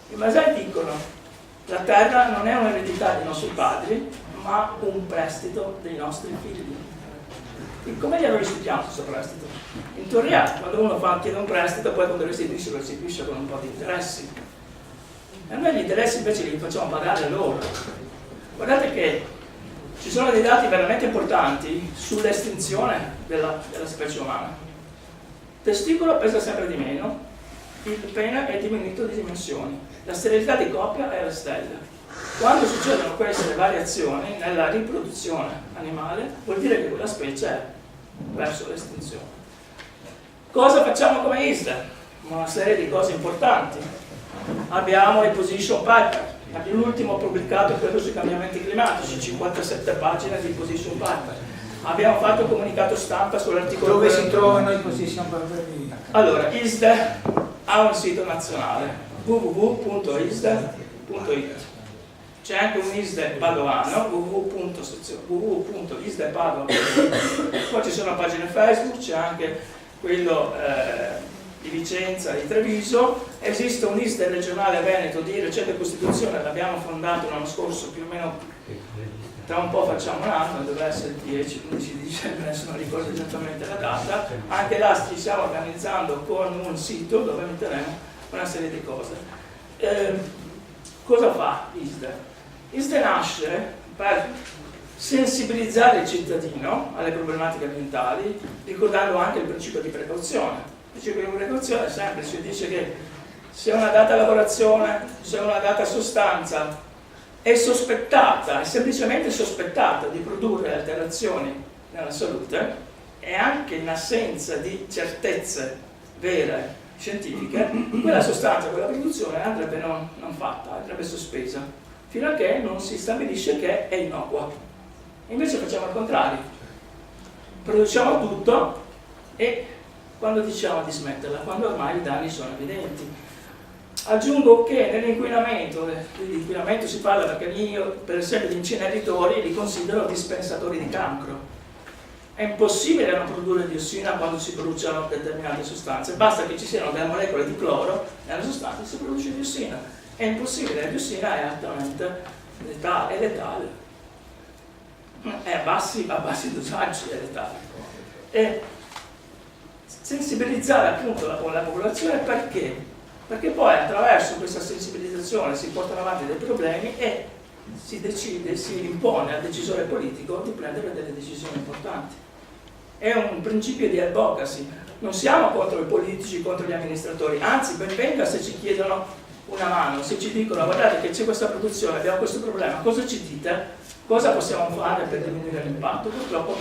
I Masai dicono: la terra non è un'eredità dei nostri padri, ma un prestito dei nostri figli. E come glielo restituiamo questo prestito? In teoria, quando uno chiede un prestito, poi quando restituisce con un po' di interessi. e noi gli interessi invece li facciamo pagare loro. Guardate che ci sono dei dati veramente importanti sull'estinzione della specie umana. Il testicolo pesa sempre di meno, il pene è diminuito di dimensioni, la sterilità di coppia è alla stella. Quando succedono queste variazioni nella riproduzione animale, vuol dire che quella specie è verso l'estinzione. Cosa facciamo come ISDE? Una serie di cose importanti. Abbiamo il position paper, l'ultimo pubblicato quello sui cambiamenti climatici, 57 pagine di position paper. Abbiamo fatto un comunicato stampa sull'articolo. Dove si trovano i position paper? Allora, ISDE ha un sito nazionale, www.isde.it. C'è anche un ISDE padovano, www.isdepadova.it. Poi ci sono pagine Facebook, c'è anche quello di Vicenza, di Treviso. Esiste un ISDE regionale Veneto di recente costituzione, l'abbiamo fondato l'anno scorso, più o meno tra un po' facciamo un anno, dovrebbe essere il 10-11 di dicembre, adesso non ricordo esattamente la data. Anche là ci stiamo organizzando con un sito dove metteremo una serie di cose. Cosa fa ISDE? ISDE nasce per sensibilizzare il cittadino alle problematiche ambientali, ricordando anche il principio di precauzione. Il principio di precauzione è semplice, dice che se una data lavorazione, se una data sostanza è sospettata, è semplicemente sospettata di produrre alterazioni nella salute, e anche in assenza di certezze vere scientifiche, quella sostanza, quella produzione andrebbe non fatta, andrebbe sospesa, fino a che non si stabilisce che è innocua. Invece facciamo il contrario, produciamo tutto e quando diciamo di smetterla? Quando ormai i danni sono evidenti. Aggiungo che nell'inquinamento, l'inquinamento si parla perché io, per esempio, gli inceneritori li considero dispensatori di cancro. È impossibile non produrre diossina quando si bruciano determinate sostanze, basta che ci siano delle molecole di cloro nella sostanza e si produce diossina. È impossibile, la diossina è altamente letale, è letale. È a bassi dosaggi è letale. E sensibilizzare appunto la popolazione perché? Perché poi attraverso questa sensibilizzazione si portano avanti dei problemi e si decide, si impone al decisore politico di prendere delle decisioni importanti. È un principio di advocacy, non siamo contro i politici, contro gli amministratori, anzi ben venga se ci chiedono una mano, se ci dicono guardate che c'è questa produzione, abbiamo questo problema, cosa ci dite? Cosa possiamo fare per diminuire l'impatto? Purtroppo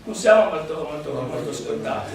non siamo molto ascoltati.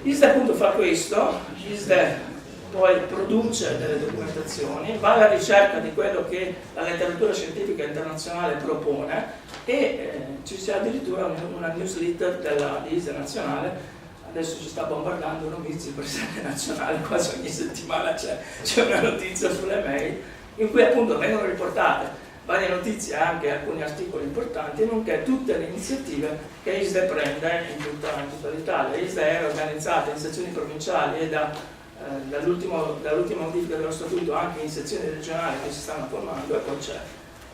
ISDE appunto fa questo, ISDE poi produce delle documentazioni, va alla ricerca di quello che la letteratura scientifica internazionale propone e ci sia addirittura una newsletter della ISDE nazionale. Adesso ci sta bombardando Romizzi, il presidente nazionale, quasi ogni settimana c'è una notizia sulle mail in cui appunto vengono riportate varie notizie, anche alcuni articoli importanti, nonché tutte le iniziative che ISDE prende in tutta l'Italia. ISDE è organizzata in sezioni provinciali e dall'ultima modifica dello statuto anche in sezioni regionali che si stanno formando, e poi c'è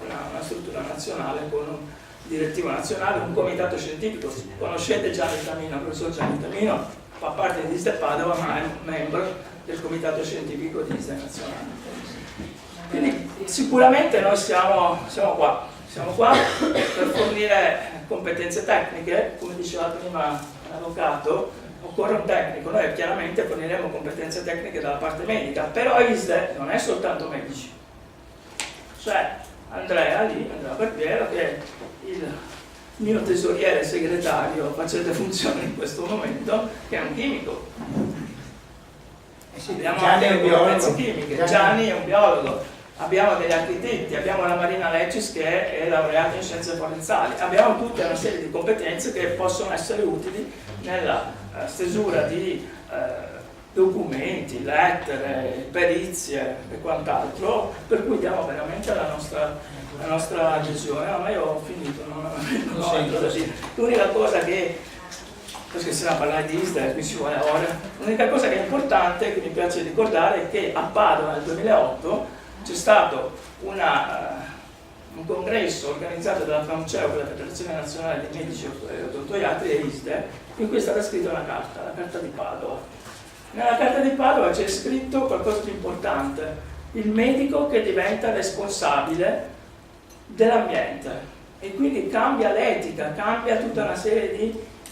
una struttura nazionale con un direttivo nazionale, un comitato scientifico. Conoscete Gianni Tamino, il professor Gianni Tamino fa parte di ISDE Padova, ma è un membro del comitato scientifico di ISDE nazionale. Quindi sicuramente noi siamo qua per fornire competenze tecniche, come diceva prima l'avvocato, occorre un tecnico, noi chiaramente forniremo competenze tecniche dalla parte medica, però ISDE non è soltanto medici. C'è Andrea Barbiero, che è il mio tesoriere segretario, facete funzione in questo momento, che è un chimico. Abbiamo anche competenze chimiche, Gianni è un biologo. Abbiamo degli architetti, abbiamo la Marina Lecis che è laureata in scienze forensiali, abbiamo tutta una serie di competenze che possono essere utili nella stesura di documenti, lettere, perizie e quant'altro, per cui diamo veramente la nostra adesione. Ma io ho finito, non ho altro da dire. L'unica cosa che, perché se no parlare di ISDE mi ci vuole ore, l'unica cosa che è importante, che mi piace ricordare, è che a Padova nel 2008 c'è stato un congresso organizzato dalla FAMCEO, la Federazione Nazionale dei Medici e Odontoiatri, e ISDE, in cui è stata scritta una carta, la Carta di Padova. Nella Carta di Padova c'è scritto qualcosa di importante, il medico che diventa responsabile dell'ambiente e quindi cambia l'etica, cambia tutta una serie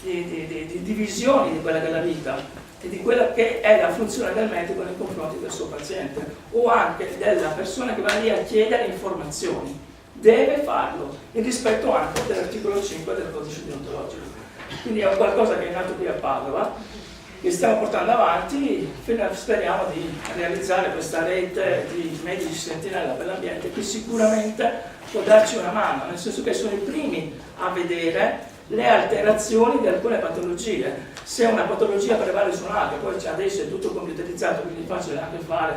di visioni di quella che è la vita e di quella che è la funzione del medico nei confronti del suo paziente o anche della persona che va lì a chiedere informazioni. Deve farlo in rispetto anche dell'articolo 5 del codice deontologico. Quindi è qualcosa che è nato qui a Padova, che stiamo portando avanti, speriamo di realizzare questa rete di medici sentinella per l'ambiente che sicuramente può darci una mano, nel senso che sono i primi a vedere le alterazioni di alcune patologie. Se una patologia prevale su un'altra, poi adesso è tutto computerizzato, quindi è facile anche fare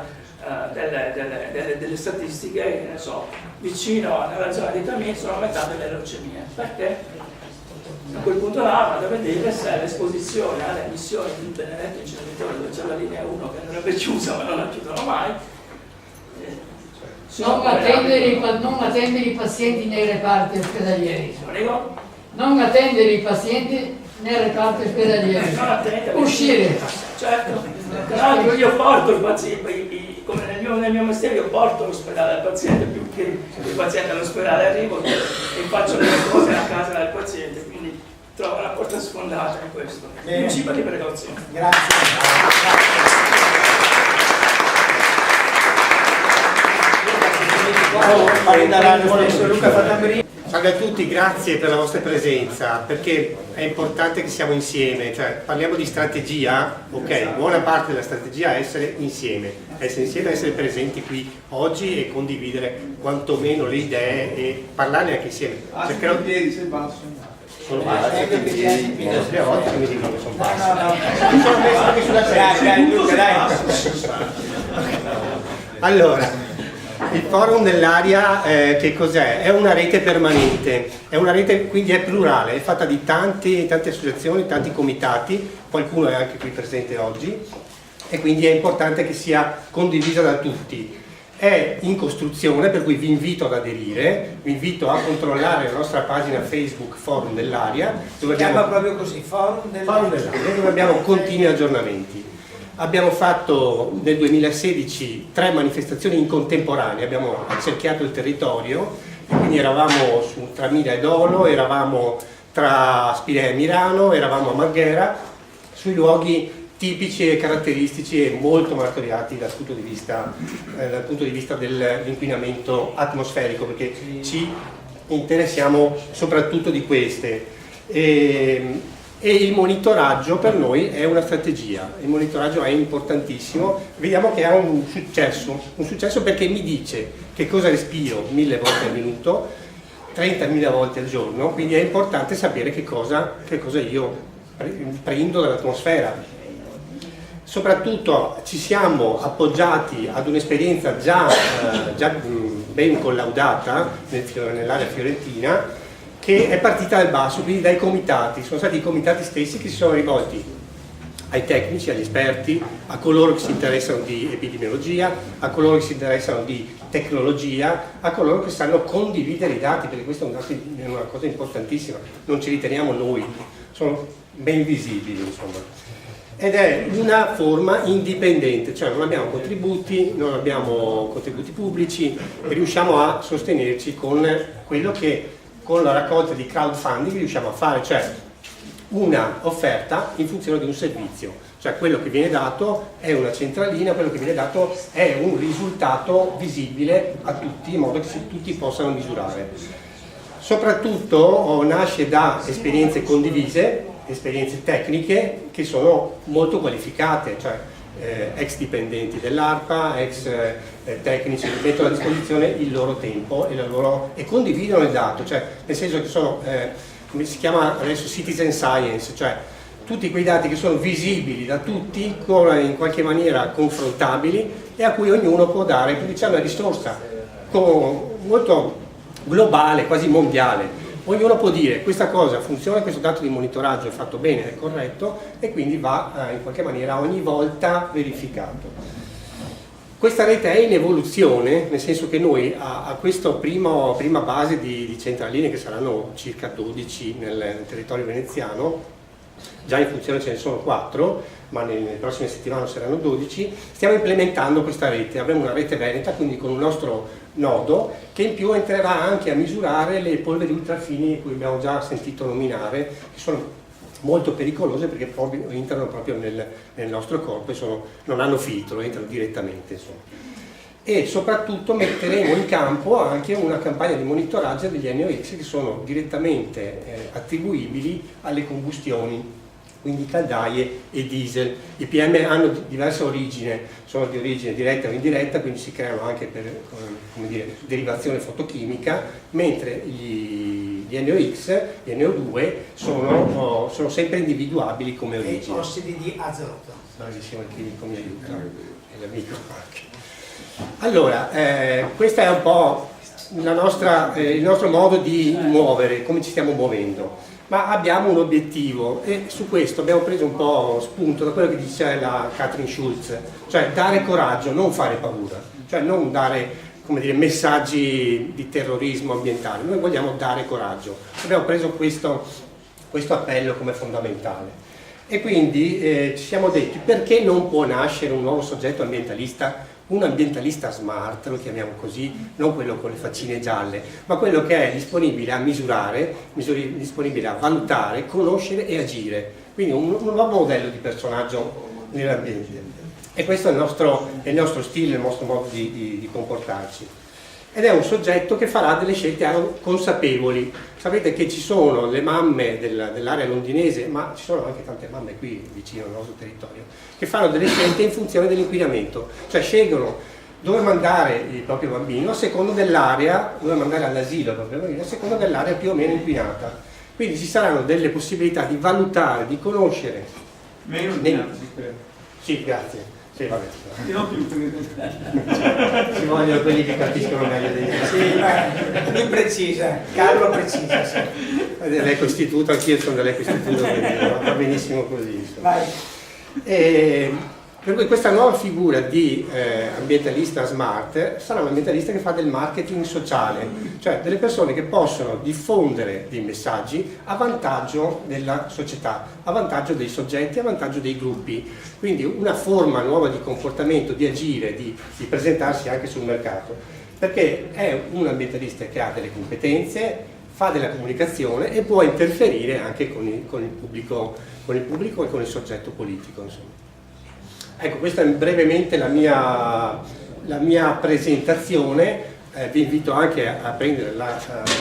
delle statistiche, che ne so, vicino nella zona di Tamil sono aumentate le leucemie. Perché? A quel punto là vado a vedere se l'esposizione alle emissioni di un benedetto inceneritore dove c'è la linea 1 che andrebbe chiusa ma non la chiudono mai. Non attendere i pazienti nei reparti ospedalieri. Prego? Non attendere i pazienti nei reparti ospedalieri. Non attendere. Uscire. Certo. No, io porto il paziente, come nel mio mestiere io porto l'ospedale al paziente più che il paziente all'ospedale, arrivo e faccio le cose a casa del paziente, quindi trovo una porta sfondata in questo. Principio di precauzione. Salve a tutti, grazie per la vostra presenza, perché è importante che siamo insieme, cioè parliamo di strategia, ok, buona parte della strategia è essere insieme, essere presenti qui oggi e condividere quantomeno le idee e parlarne anche insieme. Cercherò di... Sono bassi, a volte mi dicono che sono bassi. Mi sono messo anche sulla sedia. Allora, il forum dell'aria che cos'è? È una rete permanente, è una rete, quindi è plurale, è fatta di tante associazioni, tanti comitati, qualcuno è anche qui presente oggi e quindi è importante che sia condivisa da tutti. È in costruzione, per cui vi invito ad aderire, vi invito a controllare la nostra pagina Facebook Forum dell'Aria, dove chiama proprio così, Forum dell'Aria, dove abbiamo continui aggiornamenti. Abbiamo fatto nel 2016 3 manifestazioni in contemporanea, abbiamo accerchiato il territorio, e quindi eravamo tra Mira e Dolo, eravamo tra Spirea e Mirano, eravamo a Marghera, sui luoghi tipici e caratteristici e molto martoriati dal punto di vista dell'inquinamento atmosferico, perché ci interessiamo soprattutto di queste. E il monitoraggio per noi è una strategia, il monitoraggio è importantissimo, vediamo che ha un successo perché mi dice che cosa respiro 1000 volte al minuto, 30.000 volte al giorno, quindi è importante sapere che cosa io prendo dall'atmosfera. Soprattutto ci siamo appoggiati ad un'esperienza già ben collaudata nell'area fiorentina, che è partita dal basso, quindi dai comitati. Sono stati i comitati stessi che si sono rivolti ai tecnici, agli esperti, a coloro che si interessano di epidemiologia, a coloro che si interessano di tecnologia, a coloro che sanno condividere i dati, perché questa è una cosa importantissima, non ci riteniamo noi, sono ben visibili, insomma. Ed è una forma indipendente, cioè non abbiamo contributi pubblici e riusciamo a sostenerci con quello che con la raccolta di crowdfunding riusciamo a fare, cioè una offerta in funzione di un servizio, cioè quello che viene dato è una centralina, quello che viene dato è un risultato visibile a tutti, in modo che tutti possano misurare. Soprattutto nasce da esperienze condivise, esperienze tecniche che sono molto qualificate, cioè ex dipendenti dell'ARPA, ex tecnici che mettono a disposizione il loro tempo e condividono il dato, cioè nel senso che sono, come si chiama adesso, citizen science, cioè tutti quei dati che sono visibili da tutti, in qualche maniera confrontabili e a cui ognuno può dare, perché c'è una risorsa molto globale, quasi mondiale. Ognuno può dire questa cosa funziona, questo dato di monitoraggio è fatto bene, è corretto e quindi va in qualche maniera ogni volta verificato. Questa rete è in evoluzione, nel senso che noi a questa prima base di centraline, che saranno circa 12 nel territorio veneziano, già in funzione ce ne sono 4, ma nelle prossime settimane saranno 12, stiamo implementando questa rete. Avremo una rete veneta, quindi con un nostro nodo, che in più entrerà anche a misurare le polveri ultrafini di cui abbiamo già sentito nominare, che sono molto pericolose perché entrano proprio nel nostro corpo e non hanno filtro, entrano direttamente. Insomma. E soprattutto metteremo in campo anche una campagna di monitoraggio degli NOx che sono direttamente attribuibili alle combustioni, quindi caldaie e diesel. I PM hanno diversa origine, sono di origine diretta o indiretta, quindi si creano anche per derivazione fotochimica, mentre gli NOx, gli NO2 sono sempre individuabili come origine. Ossidi di azoto. Bravissimo, il chimico mi aiuta, e l'amico anche. Allora, questo è un po' il nostro modo di muovere, come ci stiamo muovendo. Ma abbiamo un obiettivo e su questo abbiamo preso un po' spunto da quello che dice la Katrin Schulz, cioè dare coraggio, non fare paura, cioè non dare, come dire, messaggi di terrorismo ambientale, noi vogliamo dare coraggio. Abbiamo preso questo appello come fondamentale e quindi ci siamo detti perché non può nascere un nuovo soggetto ambientalista, un ambientalista smart, lo chiamiamo così, non quello con le faccine gialle, ma quello che è disponibile a misurare, disponibile a valutare, conoscere e agire. Quindi un nuovo modello di personaggio nell'ambiente. E questo è il nostro stile, il nostro modo di comportarci. Ed è un soggetto che farà delle scelte consapevoli. Sapete che ci sono le mamme dell'area londinese, ma ci sono anche tante mamme qui vicino al nostro territorio, che fanno delle scelte in funzione dell'inquinamento, cioè scelgono dove mandare il proprio bambino a secondo dell'area, dove mandare all'asilo il proprio bambino a seconda dell'area più o meno inquinata. Quindi ci saranno delle possibilità di valutare, di conoscere. Meno Sì, grazie. Sì, vabbè. Ci vogliono quelli che capiscono meglio dei Sì, più precisa, Carlo precisa. Sì. Dell'eco istituto, anch'io sono dell'eco istituto, va benissimo così. Vai. Per cui questa nuova figura di ambientalista smart sarà un ambientalista che fa del marketing sociale, cioè delle persone che possono diffondere dei messaggi a vantaggio della società, a vantaggio dei soggetti, a vantaggio dei gruppi. Quindi una forma nuova di comportamento, di agire, di presentarsi anche sul mercato, perché è un ambientalista che ha delle competenze, fa della comunicazione e può interferire anche con il pubblico e con il soggetto politico, insomma. Ecco, questa è brevemente la mia presentazione. Vi invito anche a prendere la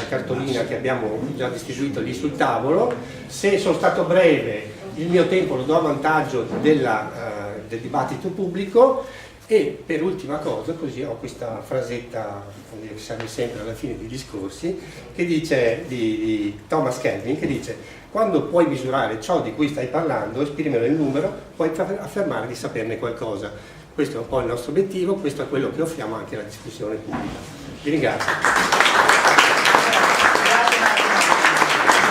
cartolina che abbiamo già distribuito lì sul tavolo. Se sono stato breve, il mio tempo lo do a vantaggio del dibattito pubblico. E per ultima cosa, così ho questa frasetta che serve sempre alla fine dei discorsi, che dice di Thomas Kelvin, che dice: quando puoi misurare ciò di cui stai parlando, esprimere il numero, puoi affermare di saperne qualcosa. Questo è un po' il nostro obiettivo, questo è quello che offriamo anche alla discussione pubblica. Vi ringrazio.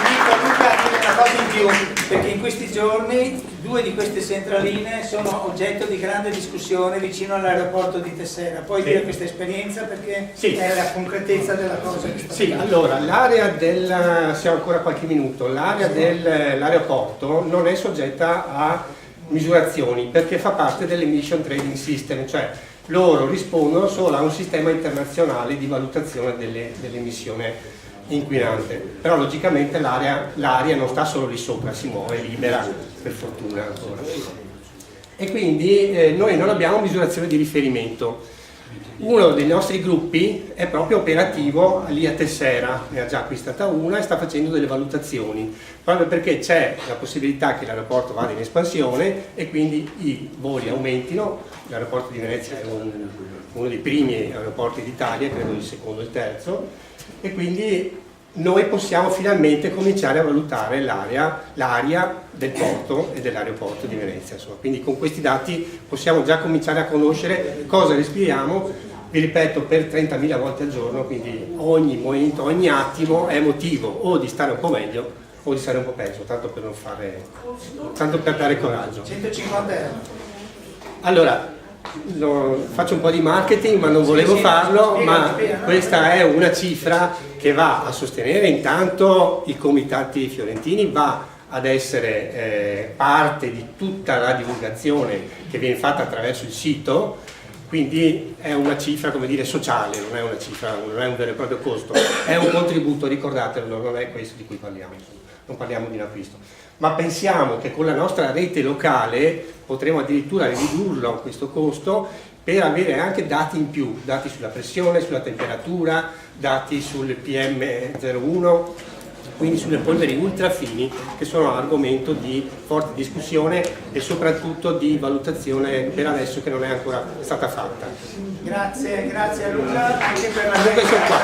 Invito Luca a dire una cosa in più, perché in questi giorni 2 di queste centraline sono oggetto di grande discussione vicino all'aeroporto di Tessera. Puoi dire questa esperienza perché è la concretezza della cosa che sta Sì, allora, l'area se ho ancora qualche minuto, l'area dell'aeroporto non è soggetta a misurazioni perché fa parte dell'Emission Trading System, cioè loro rispondono solo a un sistema internazionale di valutazione dell'emissione inquinante, però logicamente l'aria non sta solo lì sopra, si muove libera, per fortuna ancora. E quindi noi non abbiamo misurazione di riferimento. Uno dei nostri gruppi è proprio operativo lì a Tessera, ne ha già acquistata una e sta facendo delle valutazioni, proprio perché c'è la possibilità che l'aeroporto vada in espansione e quindi i voli aumentino. L'aeroporto di Venezia è uno dei primi aeroporti d'Italia, credo il secondo o il terzo, e quindi noi possiamo finalmente cominciare a valutare l'aria del porto e dell'aeroporto di Venezia. Insomma. Quindi con questi dati possiamo già cominciare a conoscere cosa respiriamo, vi ripeto, per 30.000 volte al giorno, quindi ogni momento, ogni attimo è motivo o di stare un po' meglio o di stare un po' peggio, tanto per dare coraggio. 150 euro. Allora, faccio un po' di marketing, ma non volevo farlo, ma questa è una cifra che va a sostenere intanto i comitati fiorentini, va ad essere parte di tutta la divulgazione che viene fatta attraverso il sito, quindi è una cifra, come dire, sociale, non è una cifra, non è un vero e proprio costo, è un contributo, ricordatelo, non è questo di cui parliamo, non parliamo di un acquisto. Ma pensiamo che con la nostra rete locale potremo addirittura ridurlo questo costo per avere anche dati in più, dati sulla pressione, sulla temperatura, dati sul PM01, quindi sulle polveri ultrafini, che sono argomento di forte discussione e soprattutto di valutazione per adesso che non è ancora stata fatta. Grazie a Luca anche per la Comunque sono qua.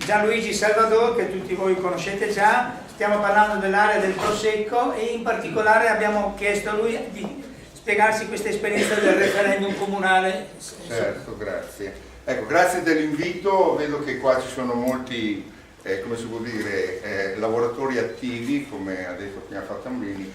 Gianluigi Salvador, che tutti voi conoscete già. Stiamo parlando dell'area del Prosecco e in particolare abbiamo chiesto a lui di spiegarci questa esperienza del referendum comunale. Certo, grazie. Ecco, grazie dell'invito, vedo che qua ci sono molti, come si può dire, lavoratori attivi, come ha detto prima Fatambini,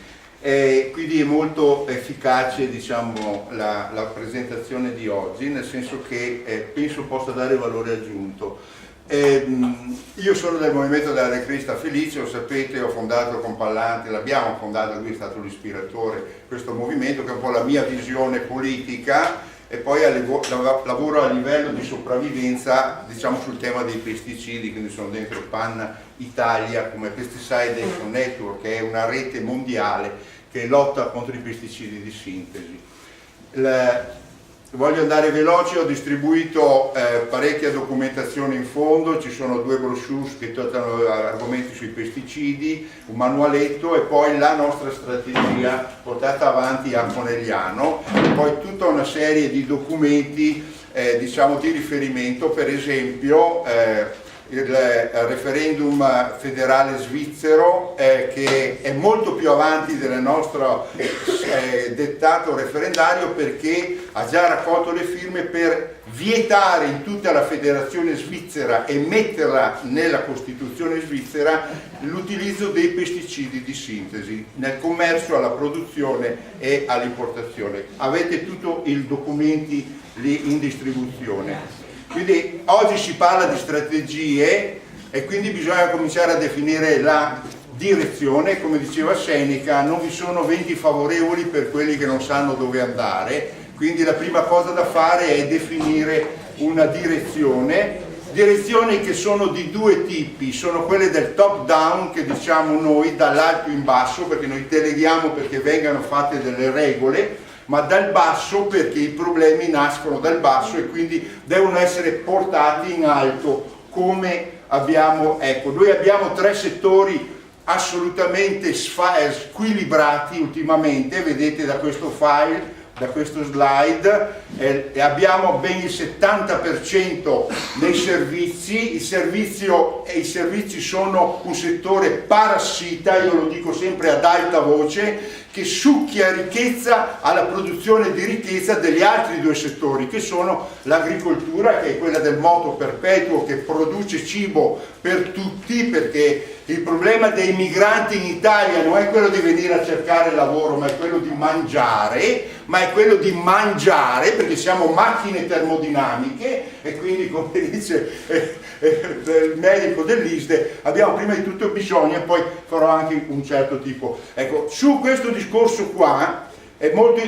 quindi è molto efficace, diciamo, la presentazione di oggi, nel senso che penso possa dare valore aggiunto. Io sono del Movimento della De Crista Felice, lo sapete, ho fondato con Pallante, l'abbiamo fondato, lui è stato l'ispiratore di questo movimento, che è un po' la mia visione politica, e poi lavoro a livello di sopravvivenza, diciamo, sul tema dei pesticidi, quindi sono dentro PAN Italia come Pesticide Action Network, che è una rete mondiale che lotta contro i pesticidi di sintesi. Voglio andare veloce, ho distribuito parecchia documentazione in fondo, ci sono 2 brochure che trattano argomenti sui pesticidi, un manualetto e poi la nostra strategia portata avanti a Conegliano, e poi tutta una serie di documenti diciamo di riferimento, per esempio il referendum federale svizzero che è molto più avanti del nostro dettato referendario, perché ha già raccolto le firme per vietare in tutta la federazione svizzera e metterla nella Costituzione svizzera l'utilizzo dei pesticidi di sintesi nel commercio, alla produzione e all'importazione. Avete tutti i documenti lì in distribuzione. Quindi oggi si parla di strategie e quindi bisogna cominciare a definire la direzione. Come diceva Seneca, non vi sono venti favorevoli per quelli che non sanno dove andare, quindi la prima cosa da fare è definire una direzioni che sono di 2 tipi, sono quelle del top down, che diciamo noi, dall'alto in basso, perché noi deleghiamo perché vengano fatte delle regole, ma dal basso perché i problemi nascono dal basso e quindi devono essere portati in alto, come abbiamo, ecco, noi abbiamo 3 settori assolutamente squilibrati ultimamente, vedete da questo file, da questo slide, e abbiamo ben il 70% nei servizi. I servizi sono un settore parassita, io lo dico sempre ad alta voce, che succhia ricchezza alla produzione di ricchezza degli altri 2 settori, che sono l'agricoltura, che è quella del moto perpetuo, che produce cibo per tutti, perché il problema dei migranti in Italia non è quello di venire a cercare lavoro, ma è quello di mangiare, perché siamo macchine termodinamiche, e quindi, come dice il medico dell'ISDE, abbiamo prima di tutto bisogno, e poi farò anche un certo tipo. Ecco, su questo discorso qua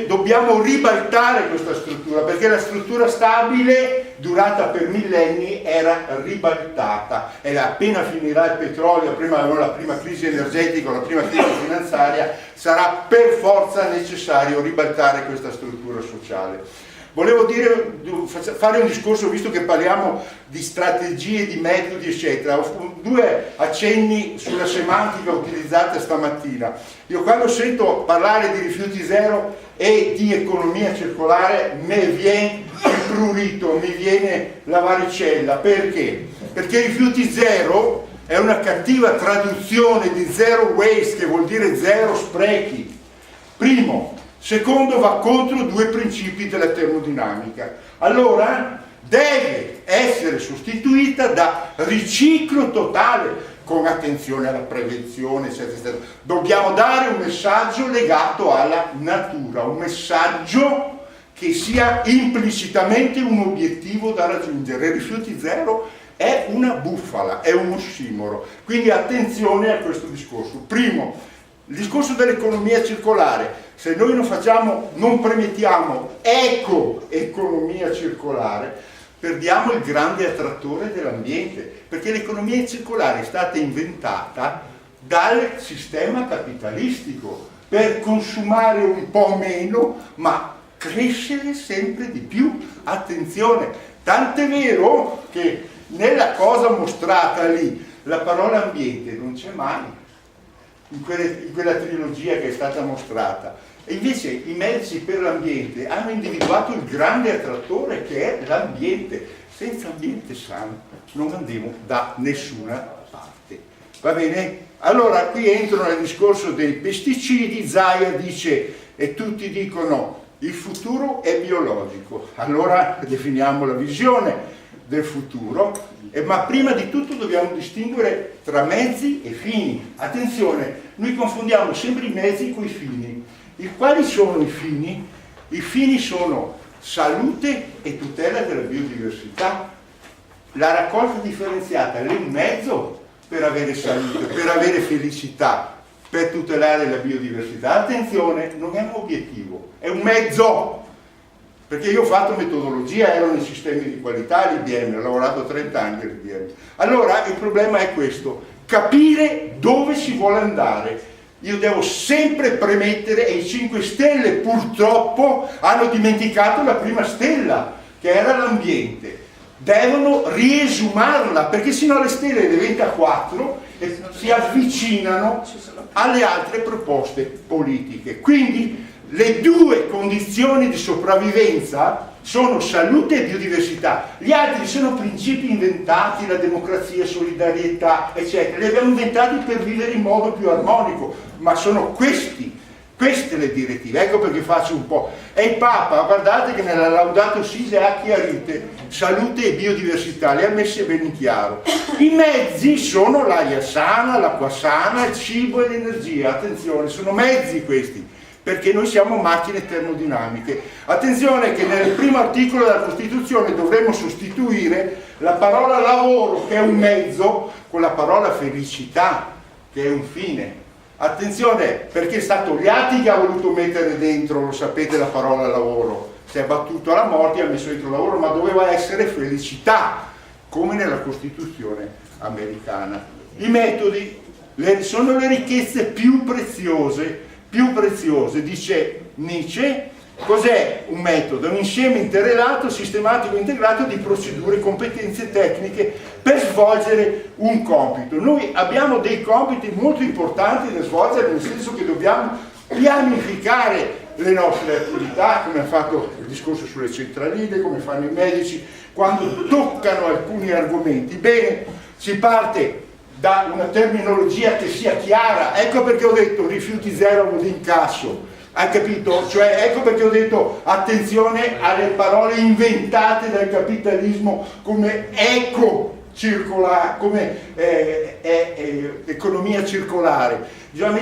dobbiamo ribaltare questa struttura, perché la struttura stabile durata per millenni era ribaltata, e appena finirà il petrolio, la prima crisi energetica, la prima crisi finanziaria, sarà per forza necessario ribaltare questa struttura sociale. Volevo fare un discorso, visto che parliamo di strategie, di metodi, eccetera. 2 accenni sulla semantica utilizzata stamattina. Io quando sento parlare di rifiuti zero e di economia circolare mi viene il prurito, mi viene la varicella. Perché? Perché rifiuti zero è una cattiva traduzione di zero waste, che vuol dire zero sprechi. Primo. Secondo, va contro 2 principi della termodinamica. Allora deve essere sostituita da riciclo totale, con attenzione alla prevenzione, eccetera, eccetera. Dobbiamo dare un messaggio legato alla natura, un messaggio che sia implicitamente un obiettivo da raggiungere. Rifiuti zero è una bufala, è un ossimoro. Quindi attenzione a questo discorso. Primo, Il discorso dell'economia circolare, se noi non premettiamo economia circolare, perdiamo il grande attrattore dell'ambiente, perché l'economia circolare è stata inventata dal sistema capitalistico per consumare un po' meno, ma crescere sempre di più. Attenzione, tant'è vero che nella cosa mostrata lì la parola ambiente non c'è mai, in quella trilogia che è stata mostrata. E invece i medici per l'ambiente hanno individuato il grande attrattore che è l'ambiente. Senza ambiente sano non andiamo da nessuna parte. Va bene? Allora qui entro nel discorso dei pesticidi. Zaia dice, e tutti dicono, il futuro è biologico. Allora definiamo la visione del futuro, ma prima di tutto dobbiamo distinguere tra mezzi e fini. Attenzione, noi confondiamo sempre i mezzi con i fini. Quali sono i fini? I fini sono salute e tutela della biodiversità. La raccolta differenziata è un mezzo per avere salute, per avere felicità, per tutelare la biodiversità. Attenzione, non è un obiettivo, è un mezzo. Perché io ho fatto metodologia, ero nei sistemi di qualità all'IBM, ho lavorato 30 anni all'IBM. Allora il problema è questo, capire dove si vuole andare. Io devo sempre premettere, e i 5 Stelle purtroppo hanno dimenticato la prima stella, che era l'ambiente. Devono riesumarla, perché sennò le stelle diventa 4 e si avvicinano alle altre proposte politiche. Quindi le 2 condizioni di sopravvivenza sono salute e biodiversità. Gli altri sono principi inventati, la democrazia, solidarietà, eccetera. Li abbiamo inventati per vivere in modo più armonico, ma sono queste le direttive. Ecco perché faccio un po'. E il Papa, guardate che nella Laudato Si le ha chiarite, salute e biodiversità, le ha messe ben in chiaro. I mezzi sono l'aria sana, l'acqua sana, il cibo e l'energia. Attenzione, sono mezzi questi, perché noi siamo macchine termodinamiche. Attenzione che nel primo articolo della Costituzione dovremmo sostituire la parola lavoro, che è un mezzo, con la parola felicità, che è un fine. Attenzione, perché è stato Togliatti che ha voluto mettere dentro, lo sapete, la parola lavoro. Si è battuto alla morte e ha messo dentro lavoro, ma doveva essere felicità, come nella Costituzione americana. I metodi sono le ricchezze più preziose, dice Nietzsche. Cos'è un metodo? È un insieme interrelato, sistematico e integrato di procedure, competenze tecniche per svolgere un compito. Noi abbiamo dei compiti molto importanti da svolgere, nel senso che dobbiamo pianificare le nostre attività, come ha fatto il discorso sulle centraline, come fanno i medici quando toccano alcuni argomenti. Bene, si parte da una terminologia che sia chiara. Ecco perché ho detto rifiuti zero di incasso, hai capito? Cioè ecco perché ho detto attenzione alle parole inventate dal capitalismo come eco-circolare, come economia circolare. Bisogna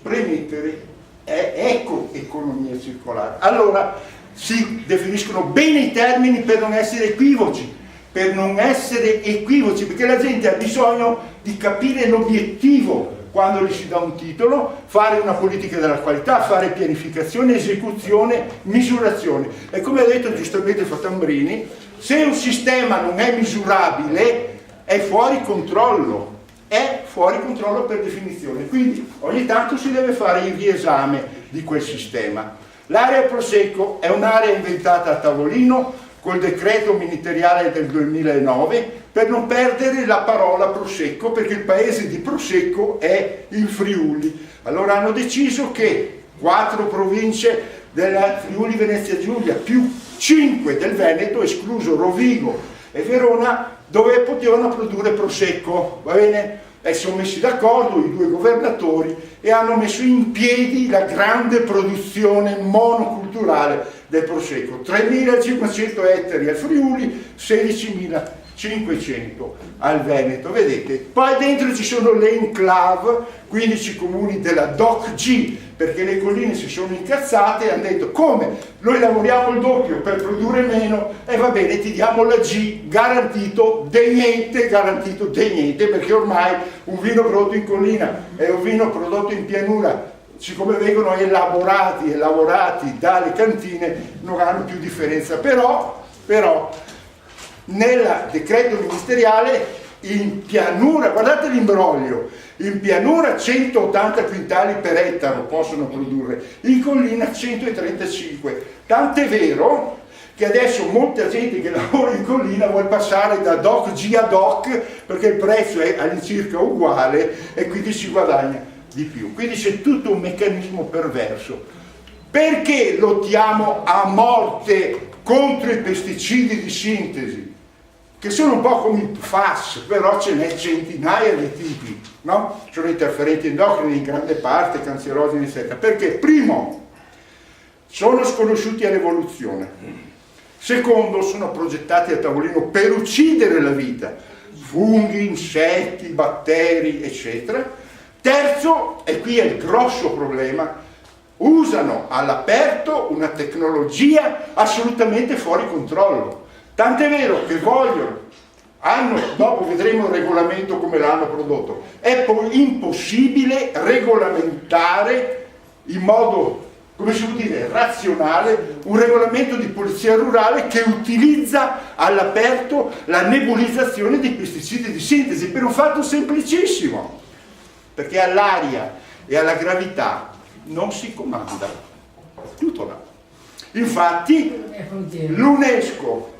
premettere eco-economia circolare. Allora si definiscono bene i termini per non essere equivoci, perché la gente ha bisogno di capire l'obiettivo quando gli si dà un titolo, fare una politica della qualità, fare pianificazione, esecuzione, misurazione. E come ha detto giustamente Fatambrini, se un sistema non è misurabile è fuori controllo per definizione, quindi ogni tanto si deve fare il riesame di quel sistema. L'area Prosecco è un'area inventata a tavolino col decreto ministeriale del 2009 per non perdere la parola Prosecco, perché il paese di Prosecco è il Friuli. Allora hanno deciso che 4 province della Friuli Venezia Giulia più 5 del Veneto, escluso Rovigo e Verona, dove potevano produrre Prosecco, va bene? E si sono messi d'accordo i 2 governatori e hanno messo in piedi la grande produzione monoculturale del Prosecco, 3.500 ettari al Friuli, 16.000 500 al Veneto, vedete. Poi dentro ci sono le enclave, 15 comuni della DOC-G, perché le colline si sono incazzate e hanno detto: come noi lavoriamo il doppio per produrre meno, e va bene, ti diamo la G, garantito degnente, perché ormai un vino prodotto in collina e un vino prodotto in pianura, siccome vengono elaborati dalle cantine, non hanno più differenza. Però nel decreto ministeriale in pianura, guardate l'imbroglio, in pianura 180 quintali per ettaro possono produrre, in collina 135, tant'è vero che adesso molta gente che lavora in collina vuole passare da DOC-G a DOC perché il prezzo è all'incirca uguale e quindi si guadagna di più. Quindi c'è tutto un meccanismo perverso. Perché lottiamo a morte contro i pesticidi di sintesi, che sono un po' come i FAS, però ce n'è centinaia di tipi, no? Sono interferenti endocrini in grande parte, cancerogeni, eccetera. Perché? Primo, sono sconosciuti all'evoluzione. Secondo, sono progettati a tavolino per uccidere la vita, funghi, insetti, batteri, eccetera. Terzo, e qui è il grosso problema, usano all'aperto una tecnologia assolutamente fuori controllo. Tant'è vero che dopo vedremo il regolamento come l'hanno prodotto, è poi impossibile regolamentare in modo, come si può dire, razionale un regolamento di polizia rurale che utilizza all'aperto la nebulizzazione dei pesticidi di sintesi per un fatto semplicissimo, perché all'aria e alla gravità non si comanda, tutto là. Infatti l'UNESCO,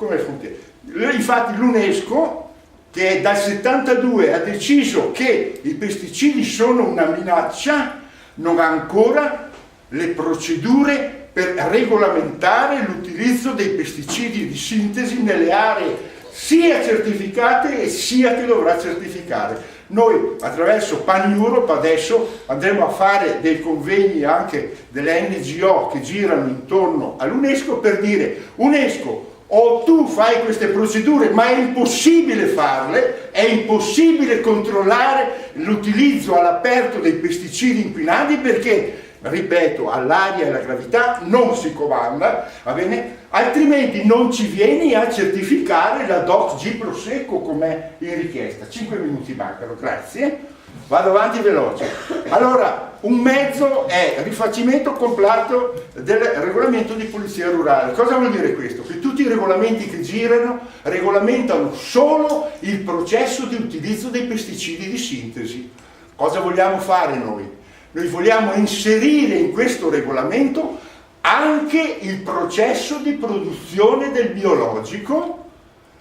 che dal 72 ha deciso che i pesticidi sono una minaccia, non ha ancora le procedure per regolamentare l'utilizzo dei pesticidi di sintesi nelle aree sia certificate e sia che dovrà certificare. Noi attraverso Pan Europe adesso andremo a fare dei convegni anche delle NGO che girano intorno all'UNESCO per dire: UNESCO, o tu fai queste procedure, ma è impossibile farle, è impossibile controllare l'utilizzo all'aperto dei pesticidi inquinanti perché, ripeto, all'aria e alla gravità non si comanda, va bene? Altrimenti non ci vieni a certificare la DOC-G Prosecco come in richiesta. 5 minuti mancano, grazie. Vado avanti veloce. Allora, un mezzo è rifacimento completo del regolamento di polizia rurale. Cosa vuol dire questo? Che tutti i regolamenti che girano regolamentano solo il processo di utilizzo dei pesticidi di sintesi. Cosa vogliamo fare noi? Noi vogliamo inserire in questo regolamento anche il processo di produzione del biologico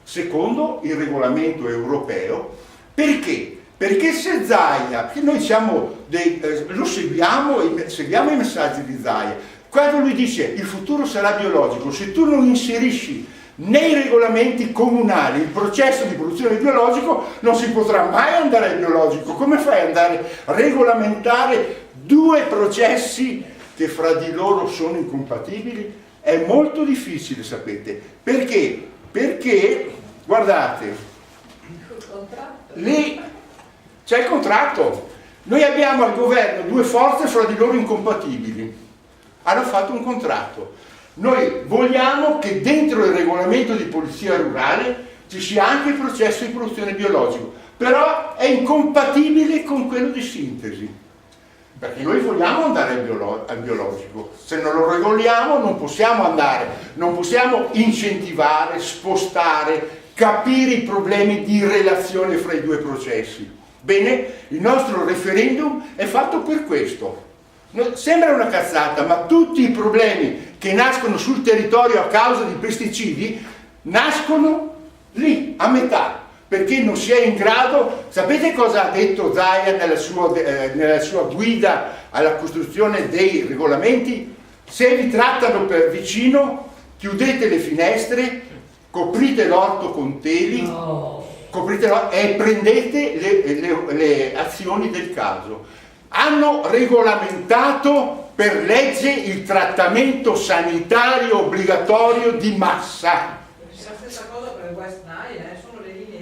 secondo il regolamento europeo. Perché? Perché se Zaia, che noi siamo seguiamo i messaggi di Zaia, quando lui dice il futuro sarà biologico, se tu non inserisci nei regolamenti comunali il processo di produzione biologico non si potrà mai andare al biologico. Come fai ad andare a regolamentare due processi che fra di loro sono incompatibili? È molto difficile, sapete. Perché? Perché, guardate, lì c'è il contratto. Noi abbiamo al governo due forze fra di loro incompatibili. Hanno fatto un contratto. Noi vogliamo che dentro il regolamento di polizia rurale ci sia anche il processo di produzione biologico, però è incompatibile con quello di sintesi. Perché noi vogliamo andare al biologico, se non lo regoliamo non possiamo andare, non possiamo incentivare, spostare, capire i problemi di relazione fra i due processi. Bene, il nostro referendum è fatto per questo. Sembra una cazzata, ma tutti i problemi che nascono sul territorio a causa di pesticidi nascono lì, a metà. Perché non si è in grado. Sapete cosa ha detto Zaia nella sua guida alla costruzione dei regolamenti? Se vi trattano per vicino, chiudete le finestre, coprite l'orto con teli, e prendete le azioni del caso. Hanno regolamentato per legge il trattamento sanitario obbligatorio di massa. La stessa cosa per il West Nile, sono le linee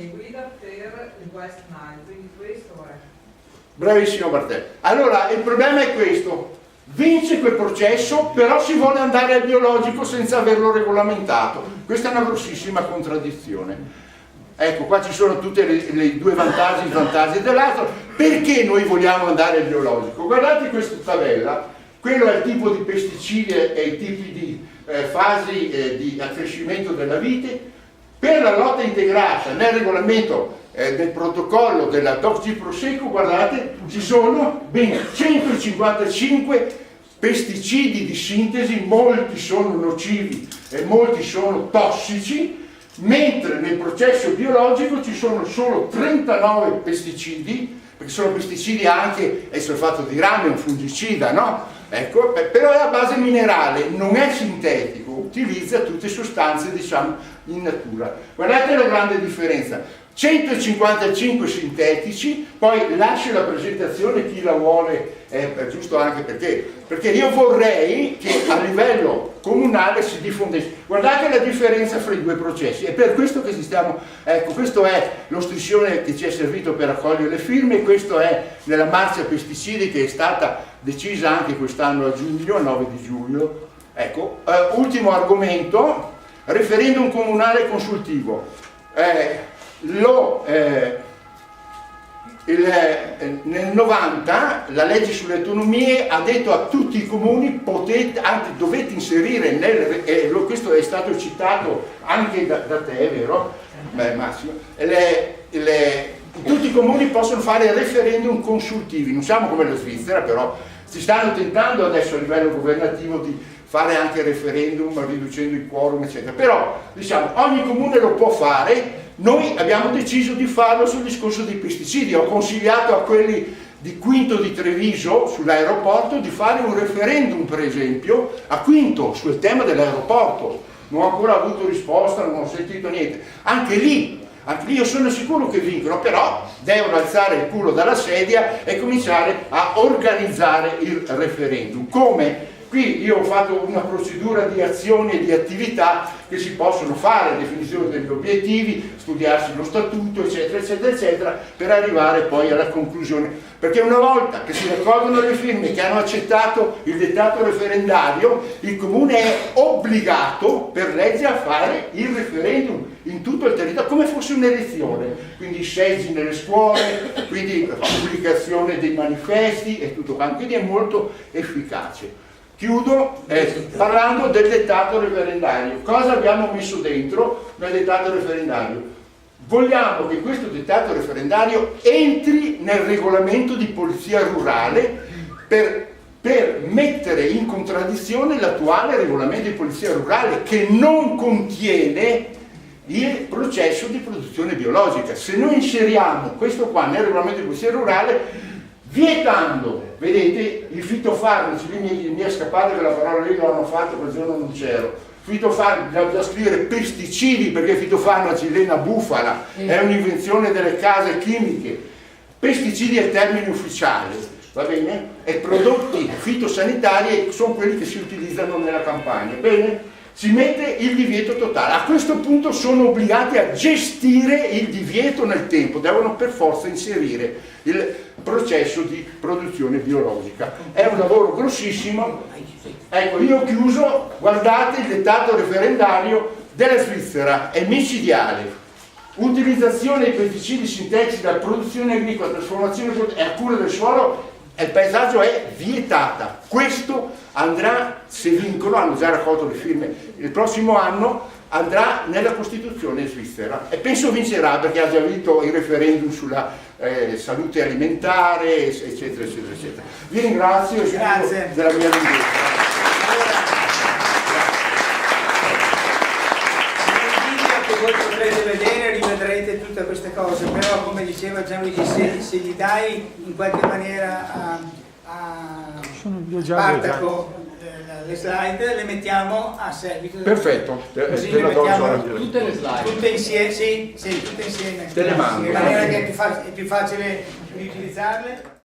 Bravissimo Bartè. Allora, il problema è questo. Vince quel processo, però si vuole andare al biologico senza averlo regolamentato. Questa è una grossissima contraddizione. Ecco, qua ci sono tutti i due vantaggi e i svantaggi dell'altro. Perché noi vogliamo andare al biologico? Guardate questa tabella, quello è il tipo di pesticidi e i tipi di fasi di accrescimento della vite. Per la lotta integrata nel regolamento del protocollo della DOCG Prosecco, guardate, ci sono ben 155 pesticidi di sintesi, molti sono nocivi e molti sono tossici, mentre nel processo biologico ci sono solo 39 pesticidi, perché sono pesticidi anche, il solfato di rame è un fungicida, no? Ecco, però è a base minerale, non è sintetico, utilizza tutte sostanze, diciamo, in natura. Guardate la grande differenza. 155 sintetici, poi lascio la presentazione chi la vuole, è giusto anche perché io vorrei che a livello comunale si diffondesse. Guardate la differenza fra i due processi, è per questo che ecco, questo è lo striscione che ci è servito per raccogliere le firme, questo è nella marcia pesticidi che è stata decisa anche quest'anno a giugno, il 9 di giugno. Ecco, ultimo argomento, referendum comunale consultivo. Nel 90 la legge sulle autonomie ha detto a tutti i comuni potete, anzi dovete inserire questo è stato citato anche da te, vero? Beh, Massimo, tutti i comuni possono fare referendum consultivi, non siamo come la Svizzera, però si stanno tentando adesso a livello governativo di fare anche referendum riducendo il quorum eccetera, però diciamo ogni comune lo può fare. Noi abbiamo deciso di farlo sul discorso dei pesticidi, ho consigliato a quelli di Quinto di Treviso sull'aeroporto di fare un referendum per esempio a Quinto sul tema dell'aeroporto, non ho ancora avuto risposta, non ho sentito niente, anche lì io sono sicuro che vincono, però devono alzare il culo dalla sedia e cominciare a organizzare il referendum. Come? Qui io ho fatto una procedura di azioni e di attività che si possono fare, definizione degli obiettivi, studiarsi lo statuto, eccetera, eccetera, eccetera, per arrivare poi alla conclusione. Perché una volta che si raccolgono le firme che hanno accettato il dettato referendario, il comune è obbligato per legge a fare il referendum in tutto il territorio, come fosse un'elezione, quindi seggi nelle scuole, quindi pubblicazione dei manifesti e tutto quanto, quindi è molto efficace. Chiudo parlando del dettato referendario. Cosa abbiamo messo dentro nel dettato referendario? Vogliamo che questo dettato referendario entri nel regolamento di polizia rurale per mettere in contraddizione l'attuale regolamento di polizia rurale che non contiene il processo di produzione biologica. Se noi inseriamo questo qua nel regolamento di polizia rurale, vietando, vedete, i fitofarmaci, mi è scappata quella parola lì, l'hanno fatto quel giorno non c'ero, fitofarmaci, da scrivere pesticidi perché fitofarmaci, lena bufala, è un'invenzione delle case chimiche, pesticidi è il termine ufficiale, va bene? E prodotti fitosanitari sono quelli che si utilizzano nella campagna, bene? Si mette il divieto totale, a questo punto sono obbligati a gestire il divieto nel tempo, devono per forza inserire il processo di produzione biologica. È un lavoro grossissimo. Ecco, io ho chiuso, guardate il dettato referendario della Svizzera, è micidiale. Utilizzazione dei pesticidi sintetici da produzione agricola, trasformazione e a cura del suolo, il paesaggio è vietata. Questo andrà, se vincono, hanno già raccolto le firme, il prossimo anno andrà nella Costituzione svizzera e penso vincerà perché ha già vinto il referendum sulla salute alimentare, eccetera, eccetera, eccetera. Vi ringrazio della mia lunghezza. Voi potrete vedere, rivedrete tutte queste cose, però come diceva Gianluigi, se gli dai in qualche maniera a Spartaco le slide, le mettiamo a seguito. Perfetto, così le mettiamo tutte le slide. Tutte insieme, sì, tutte insieme. Te le mando. In maniera che è più facile riutilizzarle.